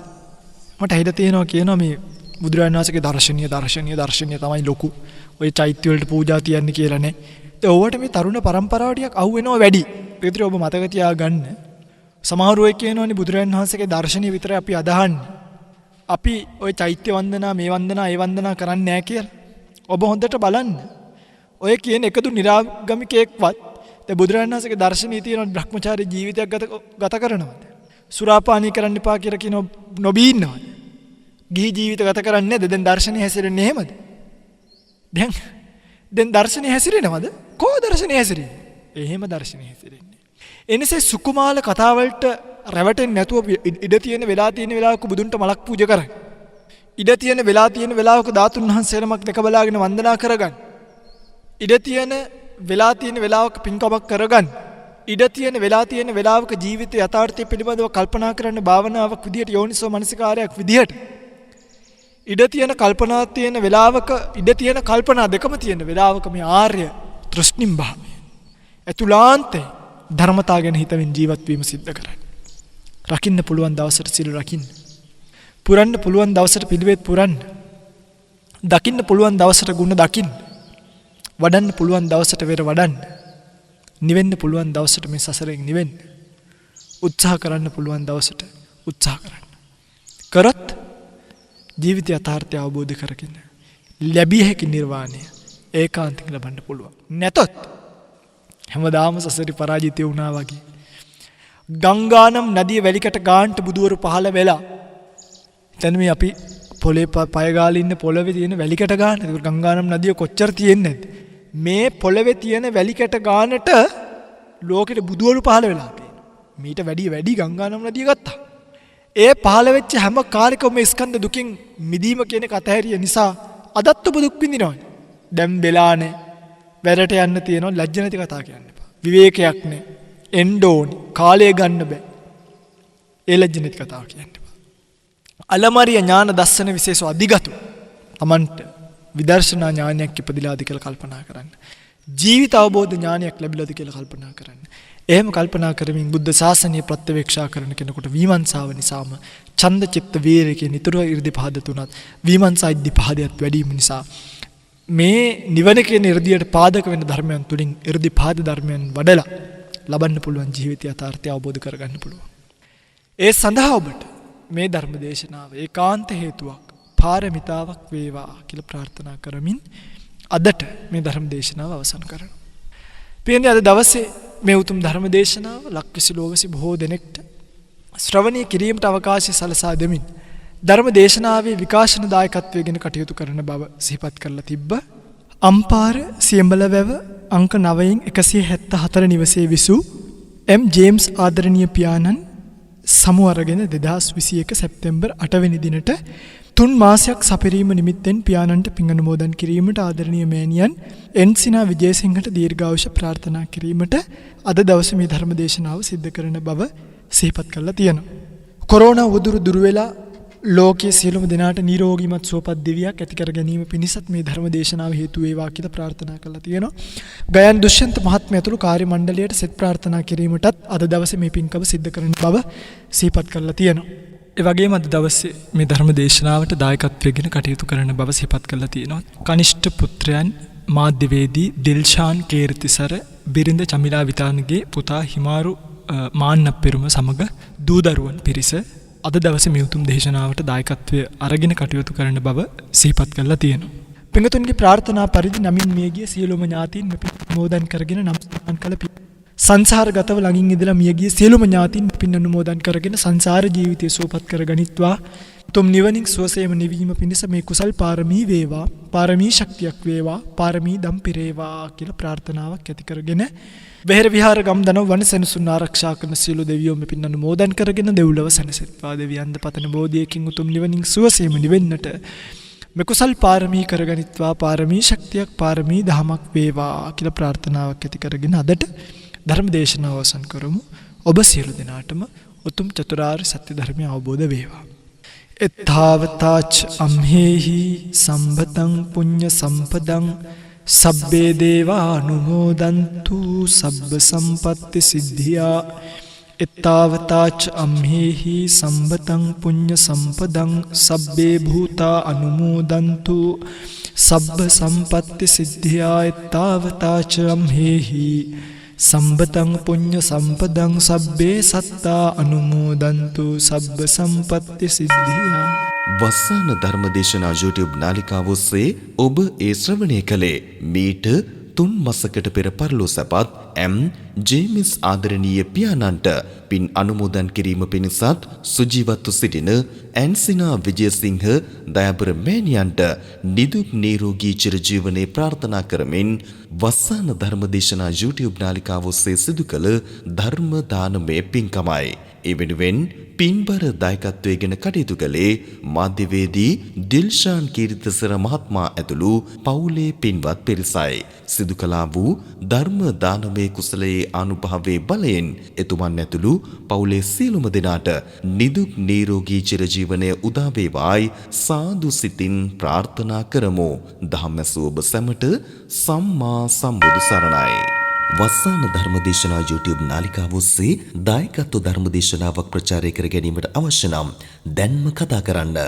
මට ඇහිලා තියෙනවා කියනවා මේ බුදුරජාණන් වහන්සේගේ දර්ශනීය තමයි ලොකු. ඔය චෛත්‍ය වලට පූජා තියන්නේ කියලා නේ. ඒ ඔවට මේ තරුණ පරම්පරාව ටිකක් අහු වෙනවා වැඩි. පිටුතුනි ඔබ මතක තියාගන්න. සමහරු ඔය කියනවානේ බුදුරජාණන් වහන්සේගේ දර්ශනීය විතරයි අපි අදහන්නේ. අපි ඔය චෛත්‍ය වන්දනා, මේ වන්දනා, ඒ වන්දනා කරන්නේ නැහැ කියලා. ඔබ හොඳට බලන්න. ඔය කියන එකදු निराගමිකයෙක්වත් දැන් බුදුරජාණන් වහන්සේගේ දර්ශනීය තියෙන බ්‍රහ්මචාරී ජීවිතයක් ගත කරනවද? සුරාපානී කරන්න එපා කියලා කියන නොබී ඉන්නවද? ගිහි ජීවිත ගත කරන්නේ නැද්ද? දැන් දර්ශනීය හැසිරෙන්නේ එහෙමද? දැන් දර්ශනීය හැසිරෙනවද? කෝ දර්ශනීය හැසිරෙන්නේ? එහෙම දර්ශනීය හැසිරෙන්නේ. එනිසා සුකුමාල කතාවලට රැවටෙන්නේ නැතුව ඉඩ තියෙන වෙලා තියෙන වෙලාවක බුදුන්ට මලක් පූජා කරන්න. ඉඩ තියෙන වෙලා තියෙන වෙලාවක ධාතුන් වහන්සේලමක් දැක බලාගෙන වන්දනා කරගන්න. ඉඩ තියෙන වෙලා තියෙන වෙලාවක පින්කමක් කරගන්න. ඉඩ තියෙන වෙලා තියෙන වෙලාවක ජීවිත යථාර්ථය පිළිබඳව කල්පනා කරන්න භාවනාවක් විදිහට, යෝනිසෝ මනසිකාරයක් විදිහට. ඉඩ තියෙන කල්පනා තියෙන වෙලාවක, ඉඩ තියෙන කල්පනා දෙකම තියෙන වෙලාවක මේ ආර්ය තෘෂ්ණිම් භාවය අතුලාන්තේ ධර්මතා ගැන හිතමින් ජීවත් වීම සිද්ධ කරන්න. රකින්න පුළුවන් දවසට සිල් රකින්න. පුරන්න පුළුවන් දවසට පිළිවෙත් පුරන්න. දකින්න පුළුවන් දවසට ගුණ දකින්න. වඩන්න පුළුවන් දවසට වෙර වඩන්න. නිවෙන්න පුළුවන් දවසට මේ සසරෙන් නිවෙන්න. උත්සාහ කරන්න පුළුවන් දවසට උත්සාහ කරන්න. කරත් ජීවිත යථාර්ථය අවබෝධ කරගෙන ලැබිය හැකි නිර්වාණය ඒකාන්තයෙන් ලබන්න පුළුවන්. නැතොත් හැමදාම සසරි පරාජිතය වුණා වගේ. ගංගානම් නදිය වැලිකට ගාන්ට බුදුවරු පහළ වෙලා. එතන මේ අපි පොලේ පය ගාලා ඉන්න පොළවේ තියෙන වැලිකට ගාන. ඒක ගංගානම් නදිය කොච්චර තියෙන්නේ නැද්ද? මේ පොළවේ තියෙන වැලිකට ගානට ලෝකෙට බුදුවරු පහළ වෙලා තියෙනවා. මීට වැඩි ගංගානම් නදිය ගත්තා. ඒ පහළ වෙච්ච හැම කාලෙකම මේ ස්කන්ධ දුකින් මිදීම කියන එක අතහැරිය නිසා අදත් ඔබ දුක් විඳිනවා. දැන් වෙලානේ. වැඩට යන්න තියෙනවා, ලැජ්ජ නැති කතා කියන්න එපා. විවේකයක් නෑ. එන්න ඕනේ. කාලය ගන්න බෑ. ඒ ලැජ්ජ නැති කතාව කියන්න එපා. අලමරිය ඥාන දස්සන විශේෂ අධිගතු. Tamanට විදර්ශනා ඥානයක් ඉපදිලාද කියලා කල්පනා කරන්න. ජීවිත අවබෝධ ඥානයක් ලැබිලාද කියලා කල්පනා කරන්න. එහෙම කල්පනා කරමින් බුද්ධ ශාසනය ප්‍රත්‍යවේක්ෂා කරන කෙනෙකුට විමර්ශාව නිසාම ඡන්ද චිත්ත වීරයේ නිතර 이르දිපහද තුනත් විමර්ශා ඉද්ධිපහදයට වැඩි වීම නිසා මේ නිවන කියන 이르දියට පාදක වෙන ධර්මයන් තුලින් 이르දිපහද ධර්මයන් වඩලා ලබන්න පුළුවන් ජීවිතය යථාර්ථය අවබෝධ කරගන්න පුළුවන්. ඒ සඳහා ඔබට මේ ධර්ම දේශනාව ඒකාන්ත හේතුවක්, පාරමිතාවක් වේවා කියලා ප්‍රාර්ථනා කරමින් අදට මේ ධර්ම දේශනාව අවසන් කරනවා. පියන්නේ අද දවසේ මේ උතුම් ධර්ම දේශනාව ලක්විසි ලෝකසි බොහෝ දෙනෙක්ට ශ්‍රවණය කිරීමට අවකාශය සලසා දෙමින් ධර්ම දේශනාවේ විකාශන දායකත්වය ගැන කටයුතු කරන බව සිහිපත් කරලා තිබ්බ. අම්පාර සියඹලවැව අංක 9න් 174 නිවසේ විසූ එම් ජේම්ස් ආදරණීය පියාණන් සමු අරගෙන 2021 සැප්තැම්බර් 8 වෙනි දිනට 3 මාසයක් සපිරීම නිමිත්තෙන් පියාණන්ට පින් අනුමෝදන් කිරීමට ආදරණීය මෑණියන් එන්සිනා විජේසිංහට දීර්ඝායුෂ ප්‍රාර්ථනා කිරීමට අද දවසේ මේ ධර්ම දේශනාව සිද්ධ කරන බව සිහිපත් කරලා තියෙනවා. කොරෝනා උදුරු දුර වෙලා ලෝකයේ සියලුම දෙනාට නිරෝගීමත් සුවපත් දිවියක් ඇති කර ගැනීම පිණිසත් මේ ධර්ම දේශනාව හේතු වේවා කියලා ප්‍රාර්ථනා කරලා තියෙනවා. ගයන් දුෂ්‍යන්ත මහත්මයා ඇතුළු කාර්ය මණ්ඩලයට සෙත් ප්‍රාර්ථනා කිරීමටත් අද දවසේ මේ පින්කම සිද්ධ කරන බව සිහිපත් කරලා තියෙනවා. ඒ වගේම අද දවසේ මේ ධර්ම දේශනාවට දායකත්වයෙන් කටයුතු කරන බව සිහිපත් කරලා තියෙනවා. කනිෂ්ඨ පුත්‍රයන් මාධ්‍යවේදී දිල්ෂාන් කීර්තිසර බිරිඳ චමිලා විතානගේ පුතා හිමාරු මාන්නප්පෙරුම සමග දූ දරුවන් පිරිස අද දවසේ මේ උතුම් දේශනාවට දායකත්වය අරගෙන කටයුතු කරන බව සිහිපත් කරලා තියෙනවා. පිඟතුන්ගේ ප්‍රාර්ථනා පරිදි නමින් මියගිය සියලුම ඥාතීන් පින් අනුමෝදන් කරගෙන නම් සමාදන් කළ සංසාරගතව ළඟින් ඉඳලා මියගිය සියලුම ඥාතීන් පින් අනුමෝදන් කරගෙන සංසාර ජීවිතය සුවපත් කරගනිත්වා. තුම් නිවනින් සුවසේම නිවීම පිණිස මේ කුසල් පාරමී වේවා, පාරමී ශක්තියක් වේවා, පාරමී දම් පිරේවා කියලා ප්‍රාර්ථනාවක් ඇති කරගෙන වෙහෙර විහාර ගම්දනව වන සෙනසුන් ආරක්ෂා කරන සියලු දෙවියෝ මේ පින් අනුමෝදන් කරගෙන දෙව්ලොව සැනසෙත්වා. දෙවියන්ද පතන බෝධියකින් උතුම් නිවනින් සුවසේම නිවෙන්නට මේ කුසල් පාරමී කරගනිත්වා, පාරමී ශක්තියක්, පාරමී දහමක් වේවා කියලා ප්‍රාර්ථනාවක් ඇති කරගෙන අදට ධර්ම දේශනාව අවසන් කරමු. ඔබ සියලු දෙනාටම උතුම් චතුරාර්ය සත්‍ය ධර්මය අවබෝධ වේවා. එත්තාවතාච අම්හෙහි සම්බතං පුඤ්ඤ සම්පදං සබ්බේ දේවා අනුමෝදන්තු සබ්බ සම්පත්ති සිද්ධියා. එත්තාවතාච අම්හෙහි සම්බතං පුඤ්ඤ සම්පදං සබ්බේ භූතා අනුමෝදන්තු සබ්බ සම්පත්ති සිද්ධියා. එත්තාවතාච අම්හෙහි සම්බතං පුඤ්ඤ සම්පදං සබ්බේ සත්තා අනුමෝදන්තු සබ්බ සම්පත්ති සිද්ධියා. වස්සාන ධර්මදේශනා YouTube නාලිකාව ඔස්සේ ඔබ ඒ ශ්‍රවණය කළේ මීට 3 මාසකට පෙර පරලෝ සැපත් ජේමිස් ආදරණීය පියාණන්ට පින් අනුමෝදන් කිරීම පිණිසත් සුජීවත්ව සිටින ඇන්සිනා විජයසිංහ දයාබර මෑණියන්ට නිදුක් නිරෝගී චිරජීවනයේ ප්‍රාර්ථනා කරමින් වස්සාන ධර්මදේශනා YouTube නාලිකාව ඔස්සේ සිදු කළ ධර්ම දානමය පින්කමයි. ඒ වෙනුවෙන් පින්බර දායකත්වයෙන් කටයුතු කළේ මාධ්‍යවේදී දිල්ෂාන් කීර්තිසර මහත්මයා ඇතුළු පවුලේ පින්වත් පිරිසයි. සිදු කළා වූ ධර්ම දානමය කුසලයේ අනුභවයේ බලයෙන් එතුමන් ඇතුළු පවුලේ සියලුම දෙනාට නිදුක් නිරෝගී චිරජීවනය උදා වේවායි සාදු සිතින් ප්‍රාර්ථනා කරමු. ධම්මසෝ ඔබ සැමට සම්මා සම්බුදු සරණයි. වස්සාන ධර්මදේශනා YouTube නාලිකාව ඔස්සේ දායකත්ව ධර්මදේශනාවක් ප්‍රචාරය කර ගැනීමට අවශ්‍ය නම් දැන්ම කතා කරන්න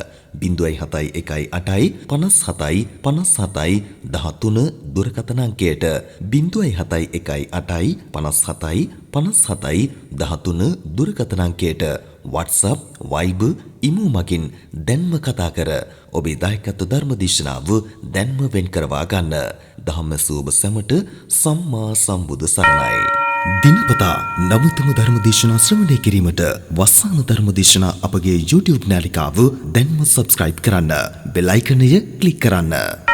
071 57 57 13 දුරකථන අංකයට 071 57 57 13 දුරකථන අංකයට WhatsApp, Viber, ඊමෝ මගින් දැන්ම කතා කර ඔබේ දායකත්ව ධර්මදේශනාව දැන්ම වෙන් කරවා ගන්න. ධම්මසෝබ සැමට සම්මා සම්බුදු සරණයි. දිනපතා නවතම ධර්මදේශනා ශ්‍රවණය කිරීමට වස්සාන ධර්මදේශනා අපගේ YouTube නාලිකාව දැන්ම subscribe කරන්න. බෙල් අයිකනය ක්ලික් කරන්න.